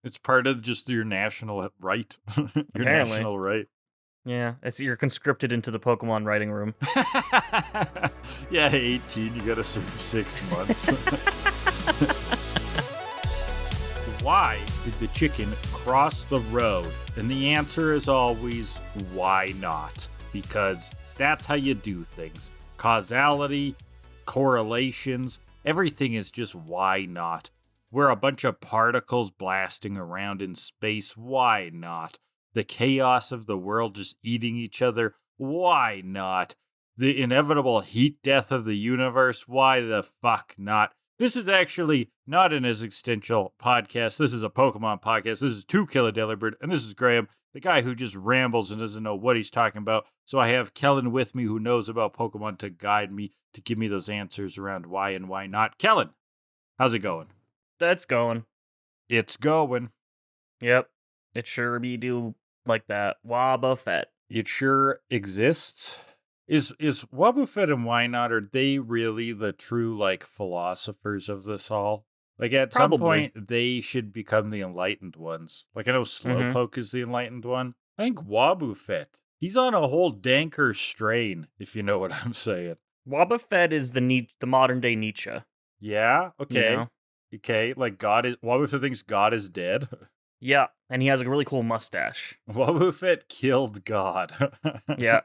It's part of just your national right. Your Apparently. national right. Yeah, you're conscripted into the Pokemon writing room. Yeah, 18, you gotta serve 6 months. Why did the chicken cross the road? And the answer is always, why not? Because that's how you do things. Causality, correlations, everything is just why not? We're a bunch of particles blasting around in space, why not? The chaos of the world just eating each other, why not? The inevitable heat death of the universe, why the fuck not? This is actually not an existential podcast. This is a Pokemon podcast. This is Kill A Delibird, and this is Graham, the guy who just rambles and doesn't know what he's talking about. So I have Kellan with me, who knows about Pokemon, to guide me, to give me those answers around why and why not. Kellan, how's it going? That's going. It's going. Yep. It sure be do like that. Wobbuffet. It sure exists. Is Wobbuffet and Wynaut, are they really the true, like, philosophers of this all? Like, at some point, they should become the enlightened ones. Like, I know Slowpoke is the enlightened one. I think Wobbuffet, he's on a whole danker strain, if you know what I'm saying. Wobbuffet is the modern-day Nietzsche. Yeah? Okay. You know? Okay, like, Wobbuffet thinks God is dead? Yeah, and he has a really cool mustache. Wobbuffet killed God. Yeah.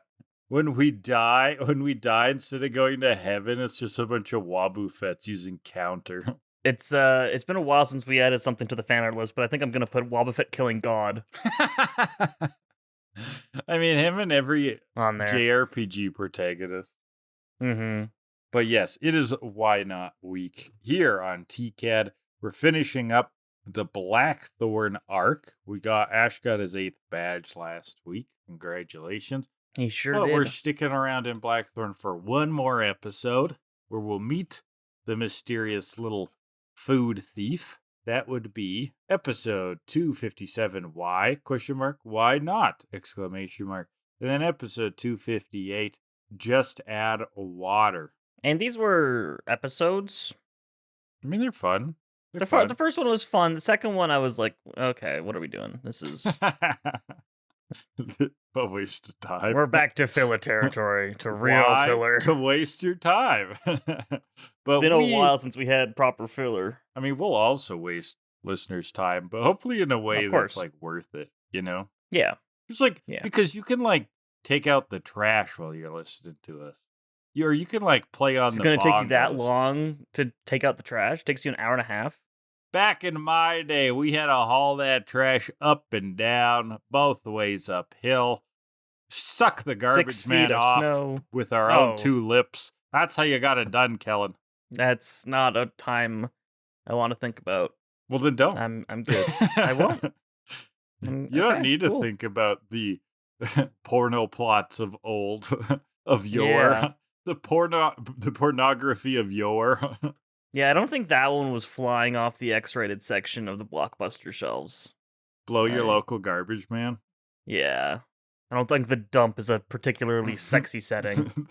When we die, instead of going to heaven, it's just a bunch of Wobbuffets using counter. It's been a while since we added something to the fan art list, but I think I'm gonna put Wobbuffet killing God I mean, him and every on there. JRPG protagonist. Mm-hmm. But yes, it is Why Not Week. Here on TCAD, we're finishing up the Blackthorn arc. Ash got his 8th badge last week. Congratulations. He sure But did. we're sticking around in Blackthorn for one more episode where we'll meet the mysterious little food thief. That would be episode 257. Why? ? Why not? ! And then episode 258. Just add water. And these were episodes? I mean, they're fun. The first one was fun. The second one, I was like, okay, what are we doing? This is a waste of time. We're back to filler territory, to real filler. To waste your time. But been a while since we had proper filler. I mean, we'll also waste listeners' time, but hopefully in a way that's like worth it, you know? Yeah. Just like, because you can like take out the trash while you're listening to us. Or you can like play on the bongos. It's going to take you that long to take out the trash? It takes you an hour and a half? Back in my day, we had to haul that trash up and down, both ways uphill, suck the garbage man off with our own 2 lips. That's how you got it done, Kellan. That's not a time I want to think about. Well, then don't. I'm good. I won't. You don't need to think about the porno plots of old, of yore. Yeah. The pornography of yore. Yeah, I don't think that one was flying off the X-rated section of the Blockbuster shelves. Blow your local garbage man? Yeah. I don't think the dump is a particularly sexy setting.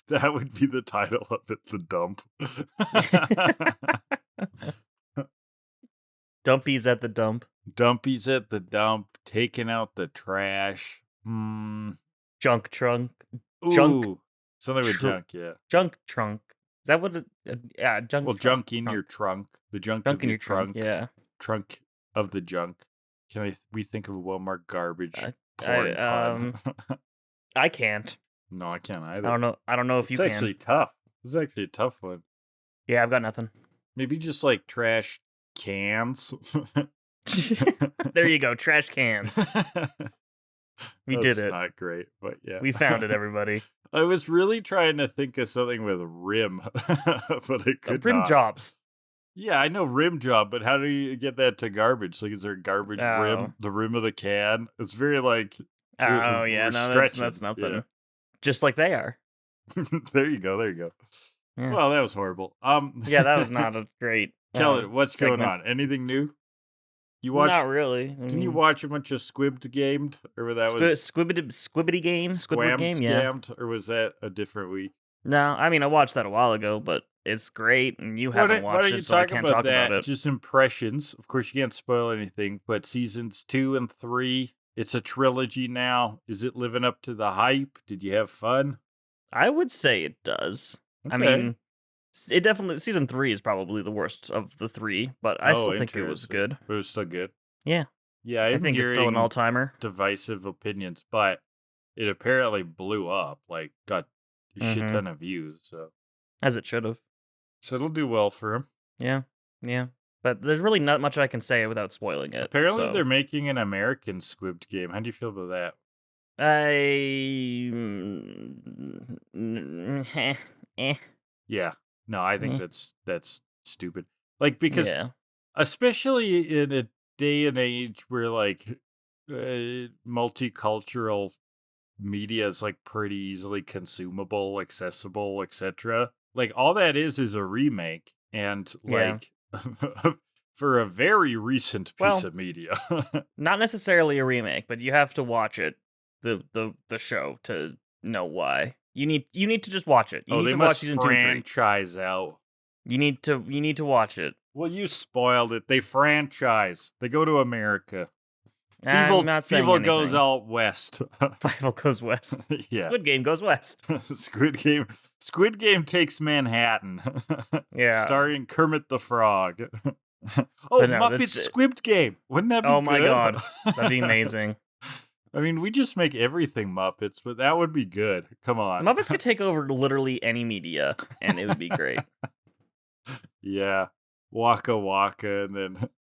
That would be the title of it, the dump. Dumpy's at the dump. Dumpy's at the dump, taking out the trash. Junk trunk. Ooh, junk. Something with junk, yeah. Junk trunk. Is that what yeah, junk Well, trunk. junk in your trunk. The junk Junk of in your trunk. Yeah. Trunk of the junk. Can we think of a well-marked garbage porn pun? I can't. No, I can't either. I don't know if you can. It's actually tough. This is actually a tough one. Yeah, I've got nothing. Maybe just like trash cans. There you go, trash cans. We did it. Not great, but yeah. We found it, everybody. I was really trying to think of something with rim, but I could rim not. jobs. Yeah, I know rim job, but how do you get that to garbage? Like, is there a garbage rim? The rim of the can? It's very like. Oh yeah, no, that's nothing. Yeah. Just like they are. There you go. Yeah. Well, that was horrible. Yeah, that was not a great. Kellan, what's segment. going on? Anything new? You watched? Not really. Didn't you watch a bunch of Squibbed Gamed, or that was Squibbity game? Squidward game? Yeah. Scammed, or was that a different week? No, I mean I watched that a while ago, but It's great, and you haven't Why watched don't you it, so I talk can't about talk that? about it. Just impressions. Of course, you can't spoil anything, but seasons 2 and 3, it's a trilogy now. Is it living up to the hype? Did you have fun? I would say it does. I Okay. mean, it definitely, season 3 is probably the worst of the 3, but I still think it was interesting. good. But it was still good. Yeah. Yeah, I I'm think it's still an hearing all-timer. divisive opinions, but it apparently blew up, like got a shit ton of views. So As it should have. it'll do well for him. Yeah. But there's really not much I can say without spoiling it. Apparently, so. they're making an American Squid Game. How do you feel about that? Yeah, no, I think that's stupid. Like, because Yeah. especially in a day and age where like multicultural media is like pretty easily consumable, accessible, etc. Like all that is a remake, and Yeah. like for a very recent piece of media. Not necessarily a remake, but you have to watch it, the show, to know why. You need to just watch it. You need they to watch must season 2 and 3. franchise out. You need to watch it. Well, you spoiled it. They franchise. They go to America. I'm not saying Fievel anything. goes out west. Fievel goes west. Yeah. Squid Game goes west. Squid Game takes Manhattan. Yeah. Starring Kermit the Frog. Muppets Squid Game. Wouldn't that be good? Oh my god. That'd be amazing. I mean, we just make everything Muppets, but that would be good. Come on. Muppets could take over literally any media, and it would be great. Yeah. Waka Waka, and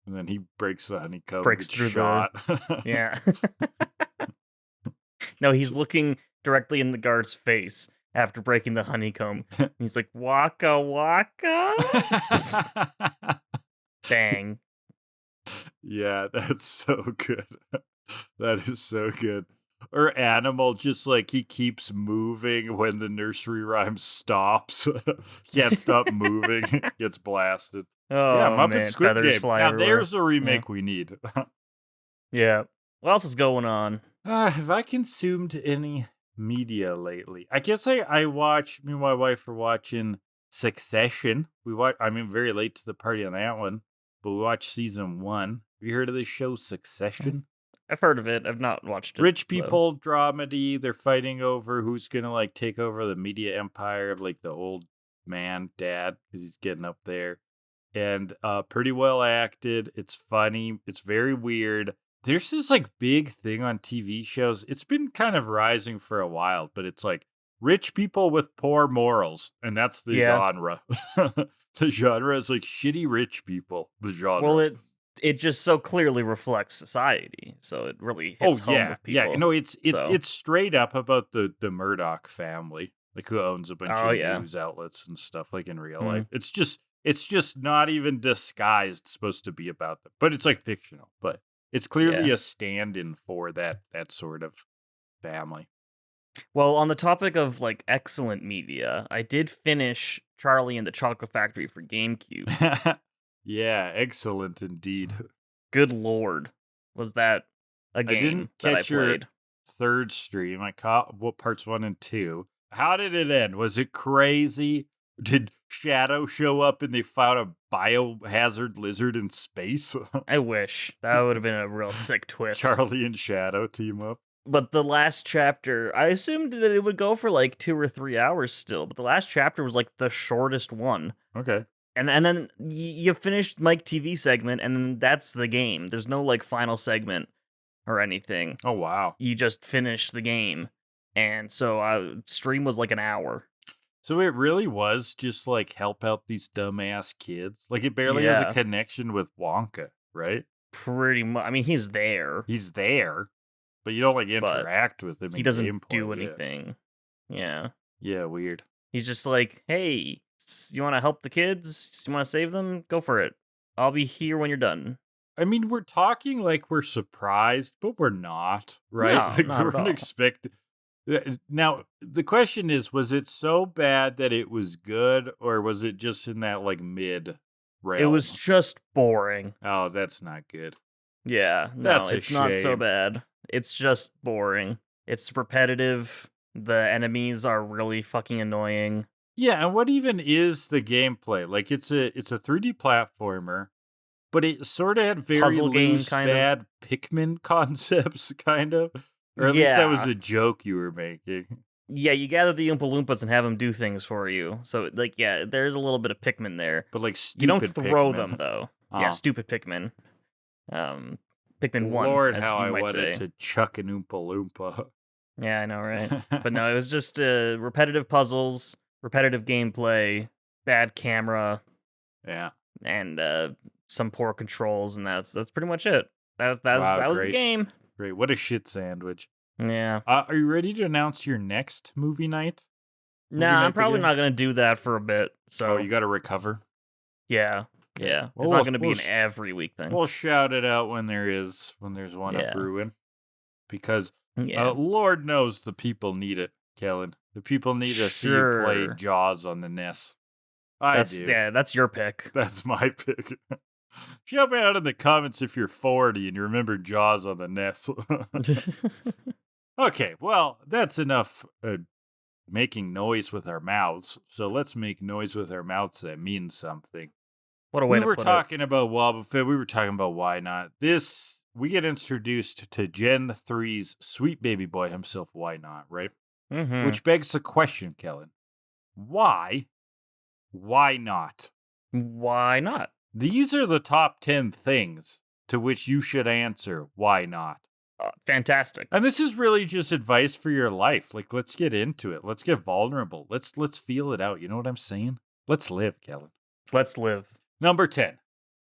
then he breaks the honeycomb. Breaks through shot. Yeah. No, he's looking directly in the guard's face after breaking the honeycomb. He's like, Waka Waka? Bang. Yeah, that's so good. That is so good. Or Animal, just like he keeps moving when the nursery rhyme stops. Can't stop moving. Gets blasted. Oh, yeah, Muppet man. Squid Feathers Game. fly Now everywhere. there's a remake we need. Yeah. What else is going on? Have I consumed any media lately? I guess I watch, me and my wife are watching Succession. Very late to the party on that one, but we watched season 1. Have you heard of this show, Succession? I've heard of it. I've not watched it. Rich people dramedy. They're fighting over who's gonna like take over the media empire of like the old man dad, because he's getting up there. And pretty well acted. It's funny. It's very weird. There's this like big thing on TV shows. It's been kind of rising for a while, but it's like rich people with poor morals, and that's the genre. The genre is like shitty rich people. The genre. Well, it just so clearly reflects society, so it really hits home with people. Yeah, no, it's straight up about the Murdoch family, like who owns a bunch of news outlets and stuff, like in real life. It's just not even disguised supposed to be about them, but it's like fictional. But it's clearly a stand-in for that sort of family. Well, on the topic of like excellent media, I did finish Charlie and the Chocolate Factory for GameCube. Yeah, excellent indeed. Good lord, was that a game I didn't that I catch your played? third stream. I caught parts 1 and 2. How did it end? Was it crazy? Did Shadow show up and they found a biohazard lizard in space? I wish. That would have been a real sick twist. Charlie and Shadow team up. But the last chapter, I assumed that it would go for like 2 or 3 hours still, but the last chapter was like the shortest one. Okay. And then you finish Mike TV segment, and then that's the game. There's no like final segment or anything. Oh, wow. You just finish the game. And so stream was like an hour. So it really was just like help out these dumbass kids. Like it barely has a connection with Wonka, right? Pretty much. I mean, he's there. He's there, but you don't like interact with him. He doesn't do anything. Yeah. Yeah, weird. He's just like, hey, you want to help the kids? You want to save them? Go for it. I'll be here when you're done. I mean, we're talking like we're surprised, but we're not, right? No, like not we're at all. unexpected. Now, the question is, was it so bad that it was good, or was it just in that like mid realm? It was just boring. Oh, that's not good. Yeah, That's it's a not so shame. bad. It's just boring. It's repetitive. The enemies are really fucking annoying. Yeah, and what even is the gameplay? Like it's a 3D platformer, but it sort of had very Puzzle game, loose, kind of. bad Pikmin concepts, kind of. Or at least that was Yeah. a joke you were making. Yeah, you gather the Oompa Loompas and have them do things for you. So, like, yeah, there's a little bit of Pikmin there. But like You don't stupid throw Pikmin. them, though. Yeah, stupid Pikmin. Pikmin 1, Lord, as how you I might wanted say. to chuck an Oompa Loompa. Yeah, I know, right? But no, it was just repetitive puzzles, repetitive gameplay, bad camera, Yeah. and some poor controls, and that's pretty much it. That Wow, was the great. game. Great. What a shit sandwich. Yeah. Are you ready to announce your next movie night? Movie Nah, night I'm probably video? not gonna do that for a bit. So Oh, you got to recover? yeah, Okay. yeah. Well, It's not gonna be we'll an every week thing. We'll shout it out when there's one Yeah. up brewing. Because Yeah. Lord knows the people need it, Kellan. The people need to see you play Sure. Jaws on the NES. That's your pick. That's my pick. Shout me out in the comments if you're 40 and you remember Jaws on the NES. Okay, well, that's enough making noise with our mouths. So let's make noise with our mouths that means something. What a way We to were put talking about wobbuffet. We were talking about Wynaut. We get introduced to Gen 3's sweet baby boy himself, Wynaut, right? it. Mm-hmm. Which begs the question, Kellan. Why? Why not? Why not? These are the top 10 things to which you should answer, why not? Fantastic. And this is really just advice for your life. Like, let's get into it. Let's get vulnerable. Let's feel it out. You know what I'm saying? Let's live, Kellan. Let's live. Number 10.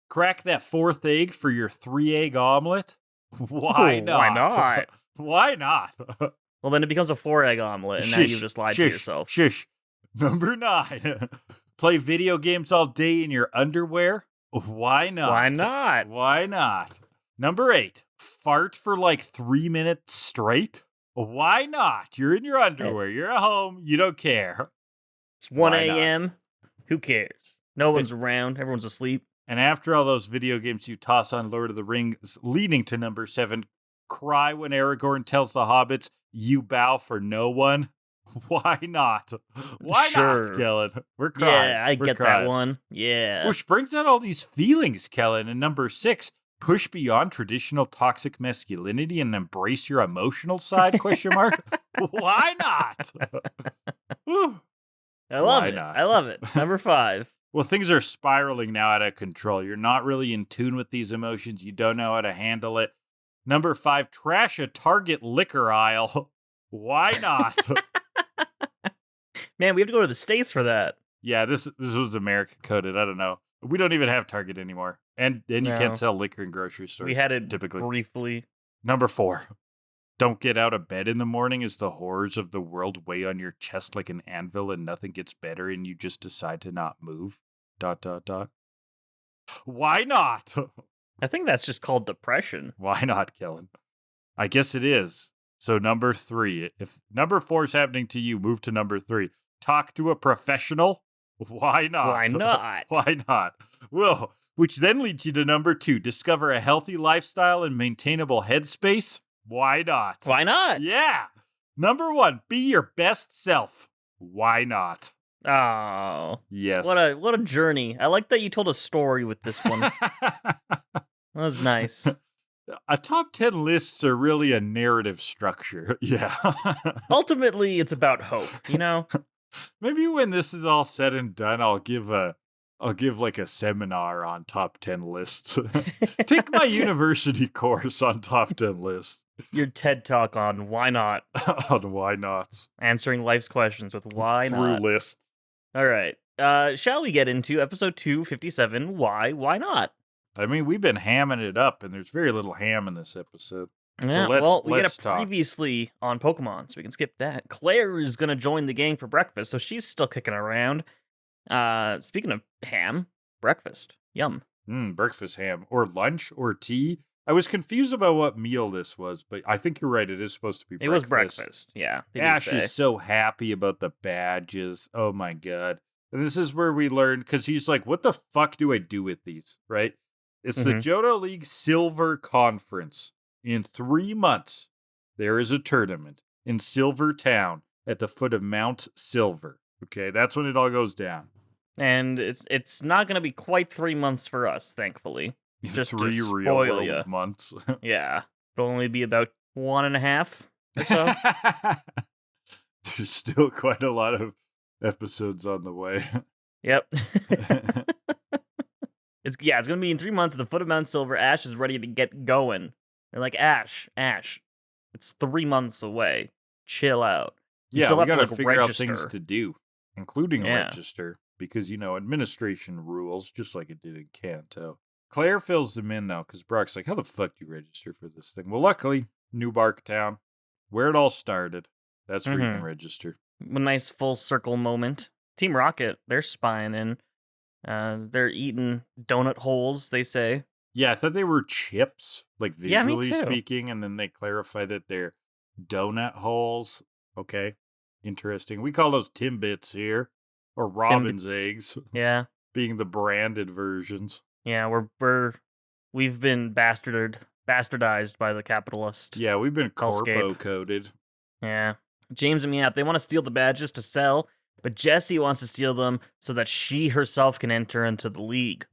Crack that 4th egg for your 3-egg omelet? Why Ooh, not? why not? Why not? Well, then it becomes a 4-egg omelet, and now you've just lied to yourself. Shush. Number 9. Play video games all day in your underwear? Why not? Why not? Why not? Number 8. Fart for like 3 minutes straight? Why not? You're in your underwear. You're at home. You don't care. It's 1 Why not? a.m. Who cares? No one's around. Everyone's asleep. And after all those video games you toss on Lord of the Rings, leading to number 7, cry when Aragorn tells the hobbits, you bow for no one? Why not? Why Sure. not, Kellan? We're crying. Yeah, I We're get crying. that one. Yeah. Which brings out all these feelings, Kellan. And number 6, push beyond traditional toxic masculinity and embrace your emotional side, question mark? Why not? Whew. I love Why it. not? I love it. Number 5. Well, things are spiraling now out of control. You're not really in tune with these emotions. You don't know how to handle it. Number 5, trash a Target liquor aisle. Why not? Man, we have to go to the States for that. Yeah, this was America coded. I don't know. We don't even have Target anymore. And you No. can't sell liquor in grocery stores. We had it typically. briefly. Number 4, don't get out of bed in the morning as the horrors of the world weigh on your chest like an anvil and nothing gets better and you just decide to not move. ... Why not? I think that's just called depression. Why not, Kellan? I guess it is. So number 3, if number 4 is happening to you, move to number 3. Talk to a professional? Why not? Why not? Why not? Well, which then leads you to number 2. Discover a healthy lifestyle and maintainable headspace? Why not? Why not? Yeah. Number 1, be your best self. Why not? Oh, Yes. what a journey. I like that you told a story with this one. That was nice. A top 10 lists are really a narrative structure. Yeah. Ultimately, it's about hope, you know? Maybe when this is all said and done, I'll give like a seminar on top 10 lists. Take my university course on top 10 lists. Your TED Talk on why not. On why nots. Answering life's questions with why Through not. lists. All right. Shall we get into episode 257, why not? I mean, we've been hamming it up, and there's very little ham in this episode. Yeah, let's- well, we let's get a talk. previously on Pokemon, so we can skip that. Claire is going to join the gang for breakfast, so she's still kicking around. Speaking of ham, breakfast. Yum. Breakfast ham. Or lunch, or tea. I was confused about what meal this was, but I think you're right. It is supposed to be breakfast. It was breakfast, yeah. they do Ash say. is so happy about the badges. Oh my god. And this is where we learn, because he's like, what the fuck do I do with these, right? It's the Mhm. Johto League Silver Conference. In 3 months, there is a tournament in Silver Town at the foot of Mount Silver. Okay, that's when it all goes down. And it's not going to be quite 3 months for us, thankfully. Just 3 to real spoil world ya. months. Yeah. It'll only be about 1.5 or so. There's still quite a lot of episodes on the way. Yep. It's gonna be in 3 months at the foot of Mount Silver. Ash is ready to get going. They're like, Ash, it's 3 months away. Chill out. You Yeah, still we have gotta to, figure register. out things to do, including Yeah. register, because, administration rules, just like it did in Kanto. Claire fills them in, though, because Brock's like, how the fuck do you register for this thing? Well, luckily, New Barktown, where it all started, that's where you can register. A nice full circle moment. Team Rocket, they're spying in. They're eating donut holes, they say. Yeah, I thought they were chips, like visually me too. speaking, and then they clarify that they're donut holes. Okay, interesting. We call those Timbits here, or Robin's Timbits. eggs. Yeah. Being the branded versions. Yeah, we've been bastardized by the capitalist. Yeah, we've been hellscape. corpo coded. Yeah. James and Meowth, they want to steal the badges to sell, but Jessie wants to steal them so that she herself can enter into the league.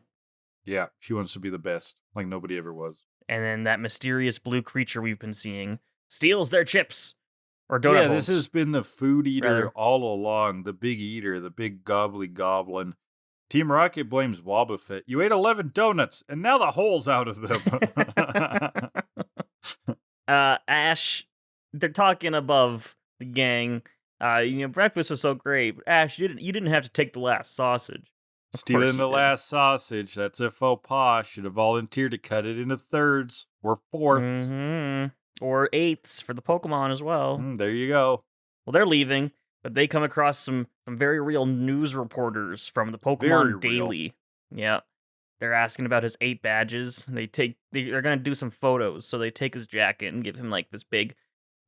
Yeah, she wants to be the best, like nobody ever was. And then that mysterious blue creature we've been seeing steals their chips. Or donut holes. This has been the food eater rather. all along, the big eater, the big gobbly goblin. Team Rocket blames Wobbuffet. You ate 11 donuts, and now the hole's out of them. Ash, they're talking above the gang. Breakfast was so great. But Ash, you didn't have to take the last sausage. Stealing the last sausage, that's a faux pas. Should have volunteered to cut it into thirds or fourths. Mm-hmm. Or eighths for the Pokemon as well. There you go. Well, they're leaving, but they come across some very real news reporters from the Pokemon Daily. Yeah. They're asking about his 8 badges. They're gonna do some photos, so they take his jacket and give him like this big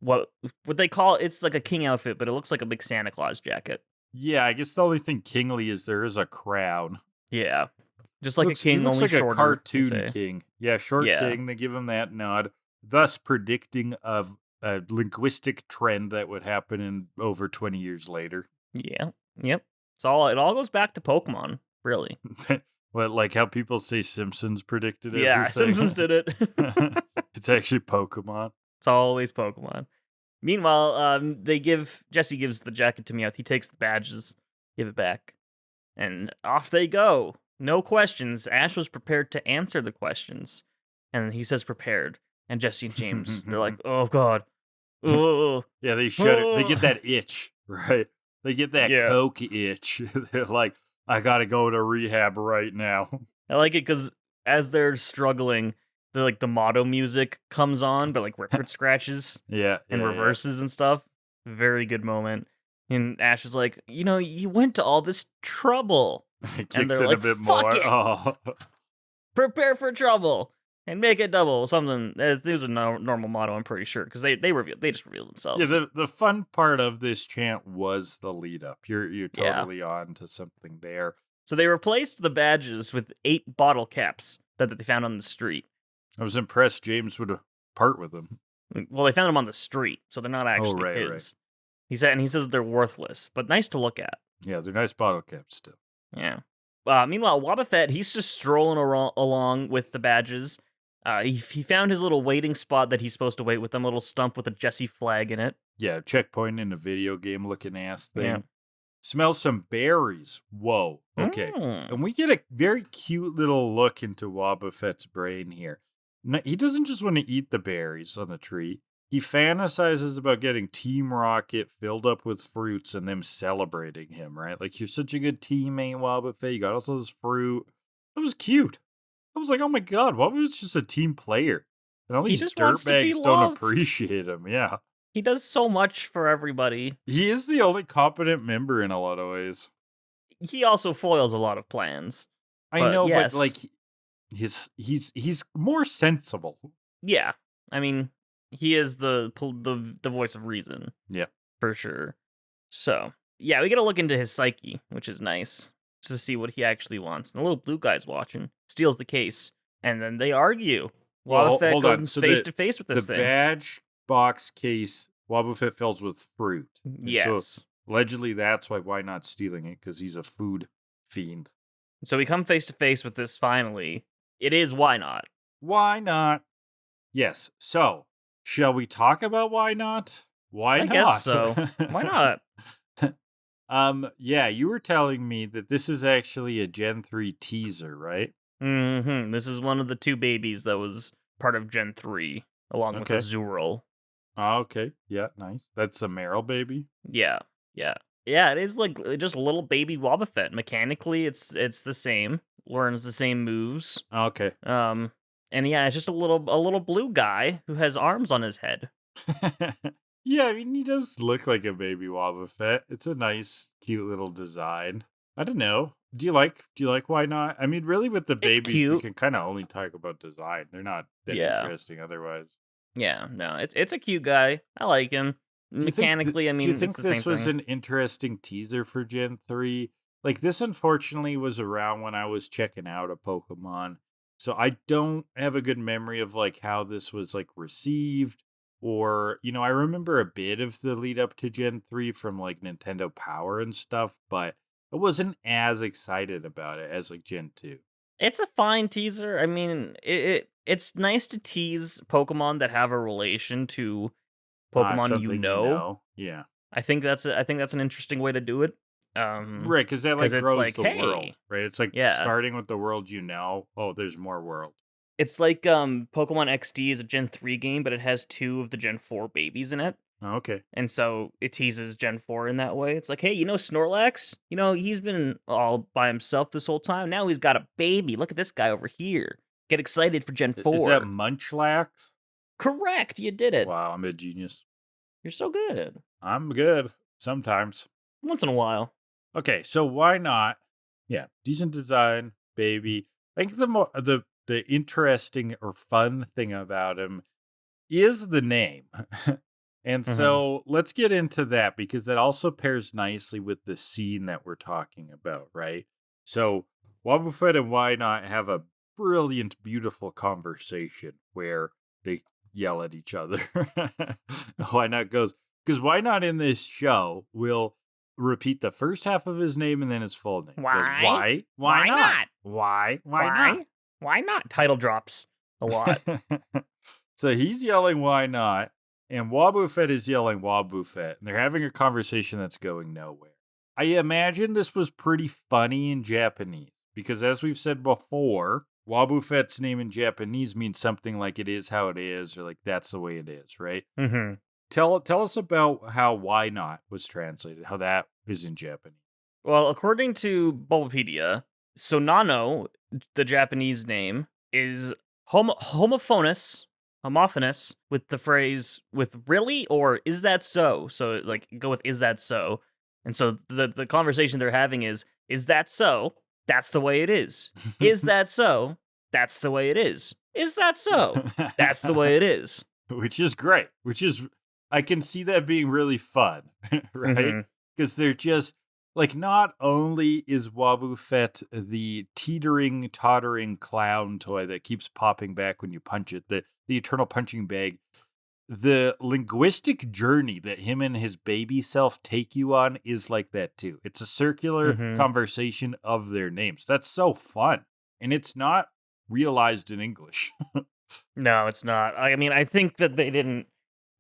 what they call it's like a king outfit, but it looks like a big Santa Claus jacket. Yeah, I guess the only thing kingly is there is a crown. Yeah. Just like looks, a king, looks only like shorter. A cartoon king. Yeah, short king. They give him that nod, thus predicting of a linguistic trend that would happen in over 20 years later. Yeah. Yep. It all goes back to Pokemon, really. What, like how people say Simpsons predicted it? Yeah, Simpsons did it. It's actually Pokemon. It's always Pokemon. Meanwhile, Jesse gives the jacket to Meowth. He takes the badges, give it back, and off they go. No questions. Ash was prepared to answer the questions, and he says prepared. And Jesse and James, they're like, oh god, oh. Yeah, they shut it. They get that itch, right? They get that Coke itch. They're like, I gotta go to rehab right now. I like it because as they're struggling, the motto music comes on, but like record scratches, and reverses and stuff. Very good moment. And Ash is like, you went to all this trouble, and they're like, a bit fuck more. it. Oh. Prepare for trouble and make it double. Something. It was a normal motto, I'm pretty sure, because they just revealed themselves. Yeah, the fun part of this chant was the lead up. You're totally on to something there. So they replaced the badges with 8 bottle caps that they found on the street. I was impressed James would part with them. Well, they found them on the street, so they're not actually his. Right. He says they're worthless, but nice to look at. Yeah, they're nice bottle caps still. Yeah. Meanwhile, Wobbuffet, he's just strolling along with the badges. He found his little waiting spot that he's supposed to wait with them, a little stump with a Jessie flag in it. Yeah, checkpoint in a video game looking ass thing. Yeah. Smells some berries. Whoa. Okay. And we get a very cute little look into Wobbuffet's brain here. No, he doesn't just want to eat the berries on the tree. He fantasizes about getting Team Rocket filled up with fruits and them celebrating him, right? Like, you're such a good teammate, Wobbuffet. You got all this fruit. That was cute. I was like, oh my god, Wobbuffet's just a team player. And all these dirtbags don't appreciate him. Yeah. He does so much for everybody. He is the only competent member in a lot of ways. He also foils a lot of plans. I know, but like, he's more sensible. Yeah, I mean, he is the voice of reason. Yeah, for sure. So yeah, we get a look into his psyche, which is nice to see what he actually wants. And the little blue guy's watching, steals the case, and then they argue. Wobbuffet goes face to face with this thing. The badge box case, Wobbuffet fills with fruit. Yes. So, Allegedly, that's why not stealing it, because he's a food fiend. So we come face to face with this finally. It is Wynaut. Why not? Yes. So, shall we talk about why not? Why I not? guess so. Why not? Yeah, you were telling me that this is actually a Gen 3 teaser, right? Mm-hmm. This is one of the 2 babies that was part of Gen 3, along with Okay. Azurill. Oh, okay. Yeah, nice. That's a Meryl baby. Yeah. Yeah, it is like just a little baby Wobbuffet. Mechanically, it's the same. Learns the same moves. Okay. And yeah, it's just a little blue guy who has arms on his head. Yeah, I mean, he does look like a baby Wobbuffet. It's a nice, cute little design. I don't know. Do you like why not? I mean, really, with the It's babies, cute. we can kind of only talk about design. They're not that interesting otherwise. Yeah, no, it's a cute guy. I like him. Mechanically, I mean, do you think it's the same this was thing. an interesting teaser for Gen 3? Like, this unfortunately was around when I was checking out a Pokemon. So I don't have a good memory of like how this was like received, or I remember a bit of the lead up to Gen 3 from like Nintendo Power and stuff, but I wasn't as excited about it as like Gen 2. It's a fine teaser. I mean, it's nice to tease Pokemon that have a relation to Pokemon Something Yeah. I think that's an interesting way to do it. Right, because that like 'Cause it's grows like, the world, hey, right? It's like yeah. starting with the world oh, there's more world. It's like Pokemon XD is a Gen 3 game, but it has 2 of the Gen 4 babies in it. Oh, okay. And so it teases Gen 4 in that way. It's like, hey, Snorlax? He's been all by himself this whole time. Now he's got a baby. Look at this guy over here. Get excited for Gen 4. Is that Munchlax? Correct. You did it. Wow, I'm a genius. You're so good. I'm good. Sometimes. Once in a while. Okay, so why not? Yeah, decent design, baby. I think the interesting or fun thing about him is the name. And so let's get into that, because that also pairs nicely with the scene that we're talking about, right? So Wobbuffet and Wynaut have a brilliant, beautiful conversation where they yell at each other. Wynaut goes, because Wynaut in this show will repeat the first half of his name and then his full name. Why? He goes, why? Why not? Why? Why not? Why not? Title drops a lot. So he's yelling, why not? And Wobbuffet is yelling, Wobbuffet. And they're having a conversation that's going nowhere. I imagine this was pretty funny in Japanese, because as we've said before, Wobbuffet's name in Japanese means something like it is how it is, or like that's the way it is, right? Mm-hmm. Tell us about how why not was translated, how that is in Japanese. Well, according to Bulbapedia, so Nano, the Japanese name, is homophonous with the phrase with really or is that so? So like go with is that so? And so the conversation they're having is that so? That's the way it is. Is that so? That's the way it is. Is that so? That's the way it is. Which is great. I can see that being really fun, right? Because they're just like, not only is Wobbuffet the teetering, tottering clown toy that keeps popping back when you punch it, the eternal punching bag, the linguistic journey that him and his baby self take you on is like that too. It's a circular conversation of their names. That's so fun. And it's not realized in English. No, it's not. I mean, I think that they didn't.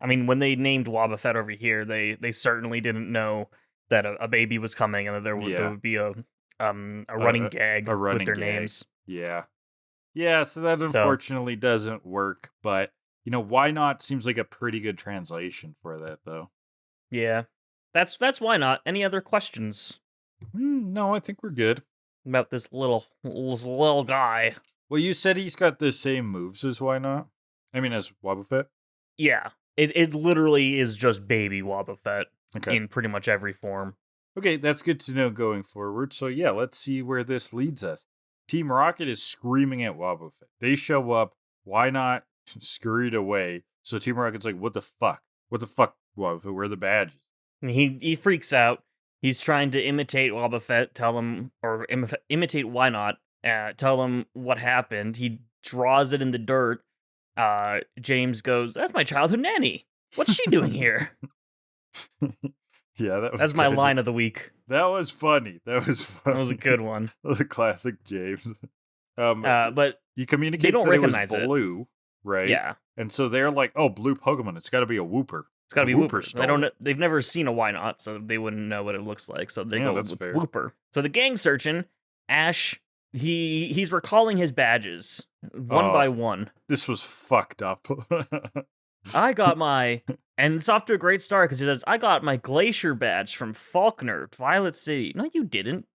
I mean, when they named Wobbuffet over here, they certainly didn't know that a baby was coming and that there would be a running gag with their names. Yeah. Yeah, so that unfortunately doesn't work, but why not seems like a pretty good translation for that though. Yeah. That's why not. Any other questions? No, I think we're good. About this little guy. Well, you said he's got the same moves as why not? I mean, as Wobbuffet? Yeah. It literally is just baby Wobbuffet in pretty much every form. Okay, that's good to know going forward. So yeah, let's see where this leads us. Team Rocket is screaming at Wobbuffet. They show up. Why not? Scurried away. So Team Rocket's like, what the fuck? What the fuck, Wobbuffet? Where are the badges? And he freaks out. He's trying to imitate Wobbuffet, imitate Wynaut, tell him what happened. He draws it in the dirt. James goes, that's my childhood nanny. What's she doing here? Yeah, that was That's my line of the week. That was funny. That was a good one. That was a classic James. But you communicate they don't that recognize it was blue, right? Yeah. And so they're like, "Oh, blue Pokemon. It's got to be a Wooper. It's got to be Wooper Wooper." They've never seen a Wynaut, so they wouldn't know what it looks like. So they go with fair. Wooper. So the gang's searching. Ash, he's recalling his badges one by one. This was fucked up. I got my, and it's off to a great start because he says, "I got my Glacier badge from Faulkner, Violet City." No, you didn't.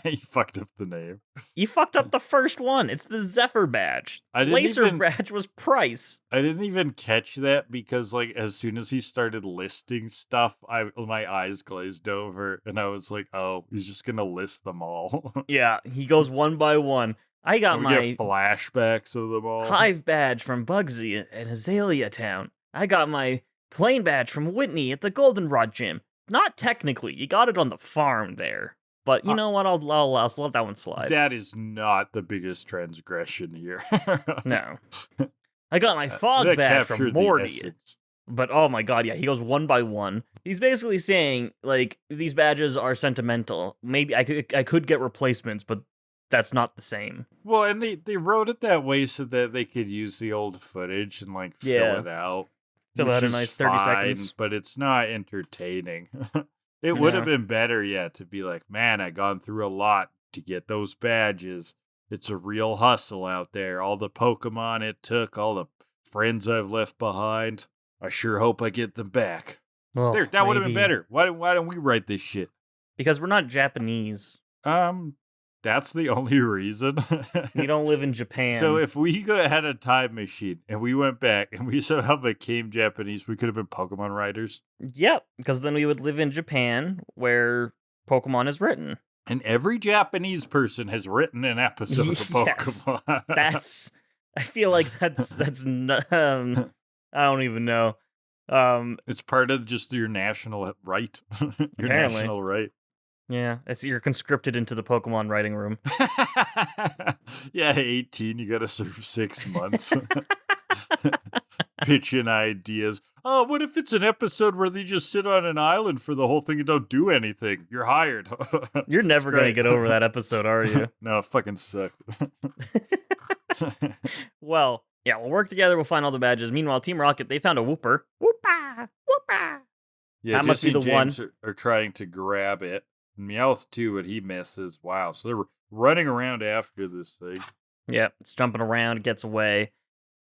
You fucked up the name. You fucked up the first one. It's the Zephyr badge. Glacier badge was Price. I didn't even catch that because, like, as soon as he started listing stuff, my eyes glazed over, and I was like, "Oh, he's just gonna list them all." Yeah, he goes one by one. I got my flashbacks of them all. Hive badge from Bugsy at Azalea Town. I got my plane badge from Whitney at the Goldenrod Gym. Not technically, you got it on the farm there. But you know what? I'll let that one slide. That is not the biggest transgression here. No. I got my fog badge from Morty. But oh my god, yeah, he goes one by one. He's basically saying, like, these badges are sentimental. Maybe I could get replacements, but that's not the same. Well, and they wrote it that way so that they could use the old footage and, like, fill it out. Fill out a nice 30 seconds. But it's not entertaining. It would have been better, to be like, man, I gone through a lot to get those badges. It's a real hustle out there. All the Pokemon it took, all the friends I've left behind. I sure hope I get them back. Well, that would have been better. Why don't we write this shit? Because we're not Japanese. That's the only reason. We don't live in Japan. So if we had a time machine and we went back and we somehow became Japanese, we could have been Pokemon writers. Yep, because then we would live in Japan where Pokemon is written. And every Japanese person has written an episode of Pokemon. I feel like that's I don't even know. It's part of just your national right. Your apparently. National right. Yeah, you're conscripted into the Pokemon writing room. 18, you gotta serve 6 months. Pitching ideas. Oh, what if it's an episode where they just sit on an island for the whole thing and don't do anything? You're hired. You're never gonna get over that episode, are you? No, it fucking sucked. Well, yeah, we'll work together, we'll find all the badges. Meanwhile, Team Rocket, they found a Wooper. Woopa! Woopa! Yeah, that must be the James one. Are trying to grab it. Meowth too, but he misses. Wow, so they're running around after this thing. Yeah, it's jumping around, gets away.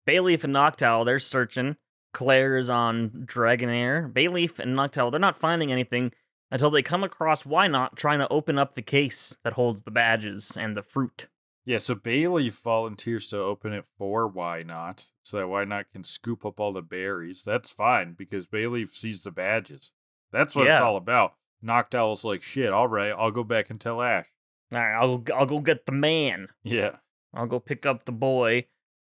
Bayleaf and Noctowl, they're searching. Claire's on Dragonair. Bayleaf and Noctowl, they're not finding anything until they come across Wynaut trying to open up the case that holds the badges and the fruit. Yeah, so Bayleaf volunteers to open it for Wynaut, so that Wynaut can scoop up all the berries. That's fine, because Bayleaf sees the badges. That's what it's all about. Noctowl's like, shit, all right, I'll go back and tell Ash. All right, I'll go get the man. Yeah. I'll go pick up the boy.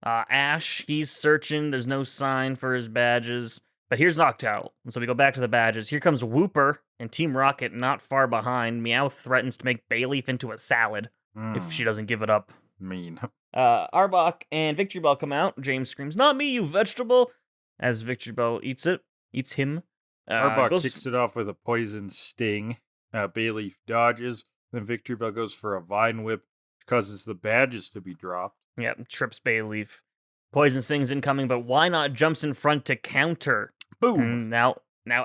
Ash, he's searching. There's no sign for his badges. But here's Noctowl. And so we go back to the badges. Here comes Wooper and Team Rocket not far behind. Meowth threatens to make Bayleaf into a salad if she doesn't give it up. Mean. Arbok and Victory Bell come out. James screams, "Not me, you vegetable!" As Victory Bell eats him. Arbok kicks it off with a poison sting. Bayleaf dodges. Then Victory Bell goes for a Vine Whip, causes the badges to be dropped. Yeah, trips Bayleaf. Poison Sting's incoming, but Wynaut jumps in front to counter. Boom! And now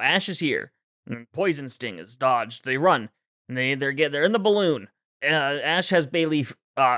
Ash is here. And Poison Sting is dodged. They run. And they're in the balloon. Ash has Bayleaf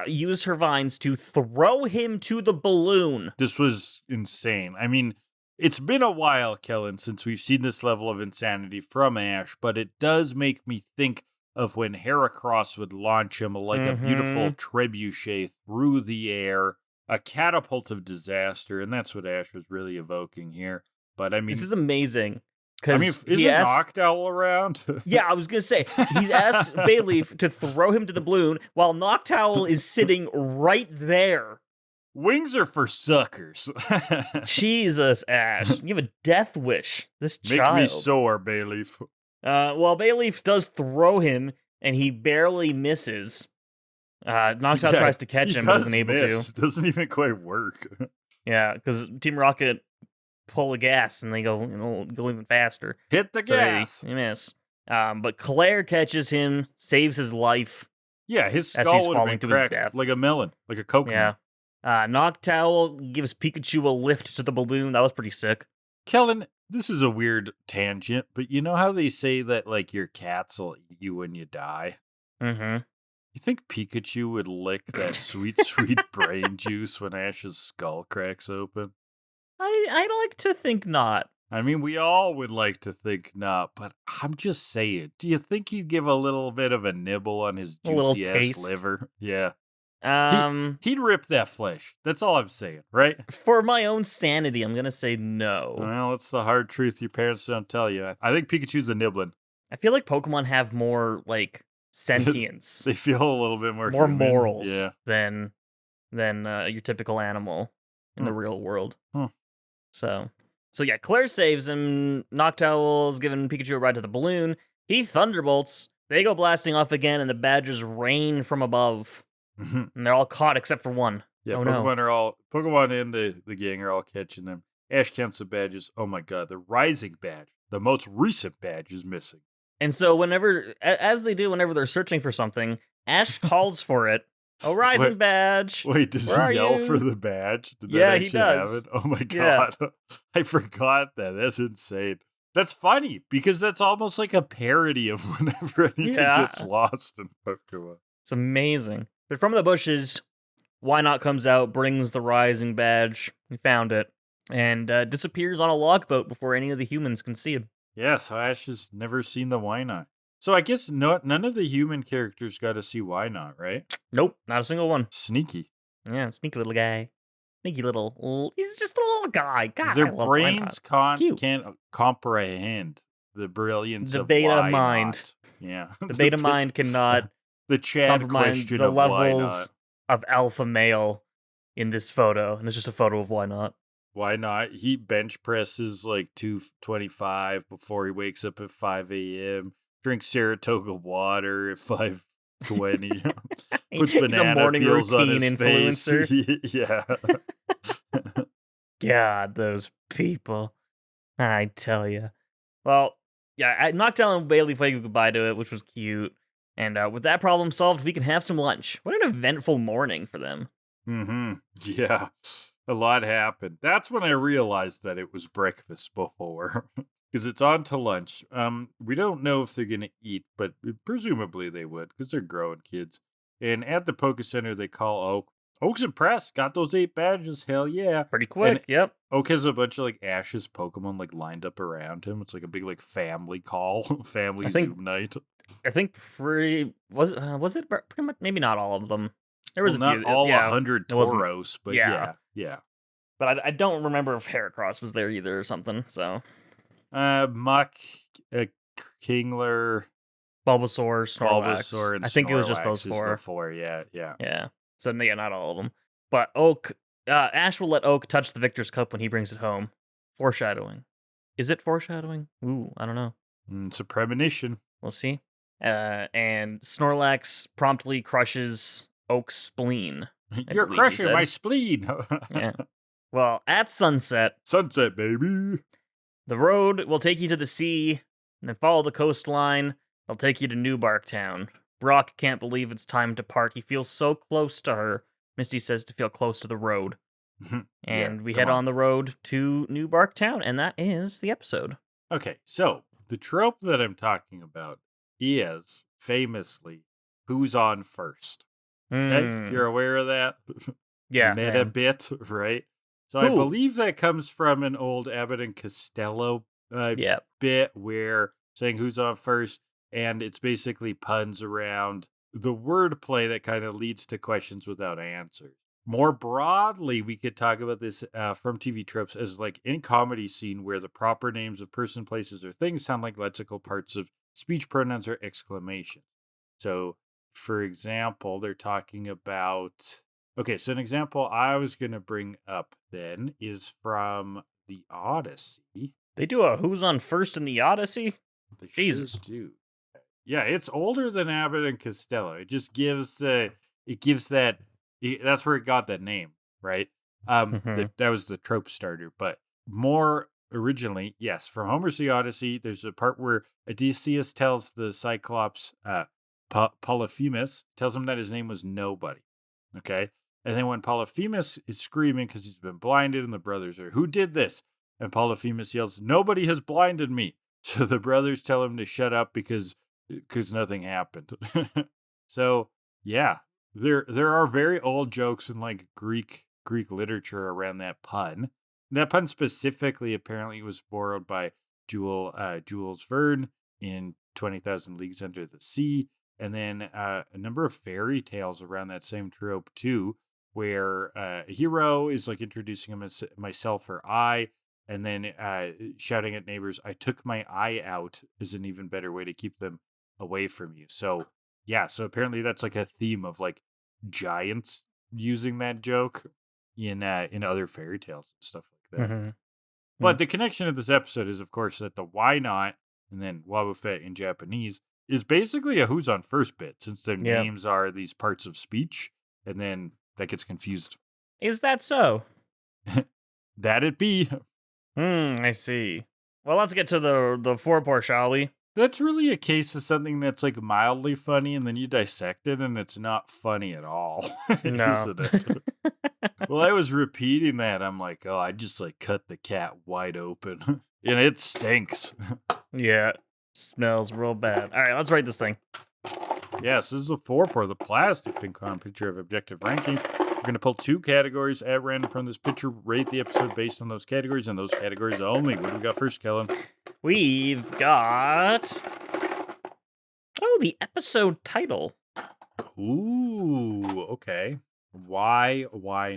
use her vines to throw him to the balloon. This was insane. I mean, it's been a while, Kellan, since we've seen this level of insanity from Ash, but it does make me think of when Heracross would launch him like a beautiful trebuchet through the air, a catapult of disaster, and that's what Ash was really evoking here. But I mean, this is amazing. I mean, isn't Noctowl around? Yeah, I was going to say, he's asked Bayleaf to throw him to the balloon while Noctowl is sitting right there. Wings are for suckers. Jesus, Ash. You have a death wish. This child. Make me sore, Bayleaf. Well, Bayleaf does throw him, and he barely misses. Noctowl tries to catch him, but isn't able to. Doesn't even quite work. Yeah, because Team Rocket pull the gas, and they go even faster. Hit the gas. They miss. But Claire catches him, saves his life. Yeah, his as he's skull would have falling been to his cracked death. like a melon, like a coconut. Yeah. Noctowl gives Pikachu a lift to the balloon. That was pretty sick. Kellan, this is a weird tangent, but you know how they say that like your cats will eat you when you die? Mm-hmm. You think Pikachu would lick that sweet, sweet brain juice when Ash's skull cracks open? I'd like to think not. I mean, we all would like to think not, but I'm just saying. Do you think he'd give a little bit of a nibble on his A little juicy ass taste. liver? Yeah. He'd rip that flesh. That's all I'm saying, right? For my own sanity, I'm gonna say no. Well, it's the hard truth your parents don't tell you. I think Pikachu's a nibbling. I feel like Pokemon have more like sentience, They feel a little bit more more human. morals Yeah. than your typical animal in the real world. So yeah, Claire saves him. Noctowl's giving Pikachu a ride to the balloon. He thunderbolts. They go blasting off again, and the badges rain from above. And they're all caught except for one. Yeah, oh, Pokemon and the gang are all catching them. Ash counts the badges. Oh my god, the rising badge, the most recent badge, is missing. And so as they do whenever they're searching for something, Ash calls for it. Rising badge. Wait, does he yell for the badge? Did Yeah, that he actually does. happen? Oh my god. Yeah. I forgot that. That's insane. That's funny because that's almost like a parody of whenever anything gets lost in Pokemon. It's amazing. But from the bushes, Wynaut comes out, brings the rising badge. He found it. And disappears on a logboat before any of the humans can see him. Yeah, so Ash has never seen the Wynaut. So I guess none of the human characters got to see Wynaut, right? Nope, not a single one. Sneaky. Yeah, sneaky little guy. Sneaky little... He's just a little guy. God, Their I love brains Wynaut. can't comprehend the brilliance the of beta Wynaut. mind. Yeah. The beta mind cannot the Chad comprehend question the of levels of alpha male in this photo. And it's just a photo of Wynaut. Why not? He bench presses like 225 before he wakes up at 5 a.m. Drinks Saratoga water at 5:20. Puts He's banana a morning peels on routine his face. influencer. Yeah. God, those people. I tell you. Well, yeah, I knocked down Bailey waved goodbye to it, which was cute. And with that problem solved, we can have some lunch. What an eventful morning for them. Mm-hmm. Yeah. A lot happened. That's when I realized that it was breakfast before. Because it's on to lunch. We don't know if they're going to eat, but presumably they would, because they're growing kids. And at the Poke Center, they call Oak. Oak's impressed. Got those 8 badges. Hell yeah. Pretty quick, and yep. Oak has a bunch of like Ash's Pokemon like lined up around him. It's like a big like family call, family Zoom night. I think was it pretty much, maybe not all of them. There was not a few. all 100 Tauros, but yeah. But I don't remember if Heracross was there either or something. So, Muck, Kingler, Bulbasaur, Snorlax. and I think Snorlax it was just those 4. The 4, yeah. So yeah, not all of them. But Oak, Ash will let Oak touch the Victor's Cup when he brings it home. Foreshadowing. Is it foreshadowing? Ooh, I don't know. It's a premonition. We'll see. And Snorlax promptly crushes Oak's spleen. You're crushing my spleen. Yeah. Well, at sunset. Sunset, baby. The road will take you to the sea, and then follow the coastline. They'll take you to New Bark Town. Brock can't believe it's time to part. He feels so close to her. Misty says to feel close to the road. And we head on the road to New Bark Town, and that is the episode. Okay, so the trope that I'm talking about is famously who's on first. Okay? You're aware of that? Yeah. Meta bit, right? So I believe that comes from an old Abbott and Costello bit where saying who's on first, and it's basically puns around the wordplay that kind of leads to questions without answers. More broadly, we could talk about this from TVTropes as like any comedy scene where the proper names of person, places, or things sound like lexical parts of speech pronouns or exclamations. So, for example, they're talking about... Okay, so an example I was going to bring up then is from the Odyssey. They do a who's on first in the Odyssey? They Jesus. sure do. Yeah, it's older than Abbott and Costello. It just gives that... That's where it got that name, right? That was the trope starter. But more originally, yes, from Homer's The Odyssey, there's a part where Odysseus tells the Cyclops, Polyphemus, tells him that his name was Nobody. Okay? And then when Polyphemus is screaming because he's been blinded and the brothers are, who did this? And Polyphemus yells, nobody has blinded me. So the brothers tell him to shut up because nothing happened. So, yeah, there are very old jokes in like Greek literature around that pun. That pun specifically apparently was borrowed by Jules Verne in 20,000 Leagues Under the Sea, and then a number of fairy tales around that same trope too, where a hero is like introducing him as myself or I, and then shouting at neighbors, I took my eye out, is an even better way to keep them away from you. So yeah, so apparently that's like a theme of like giants using that joke in other fairy tales and stuff like that. Mm-hmm. But the connection of this episode is, of course, that the Wynaut, and then wobbuffet in Japanese, is basically a who's on first bit, since their names are these parts of speech, and then that gets confused. Is that so? That it be. I see. Well, let's get to the foreport, shall we? That's really a case of something that's like mildly funny, and then you dissect it, and it's not funny at all. No. Isn't it? Well, I was repeating that. I'm like, oh, I just like cut the cat wide open, and it stinks. Yeah, smells real bad. All right, let's rate this thing. Yes, this is a 4 for the plastic ping pong picture of objective rankings. We're going to pull 2 categories at random from this picture, rate the episode based on those categories, and those categories only. What do we got first, Kellan? We've got... Oh, the episode title. Ooh, okay. Why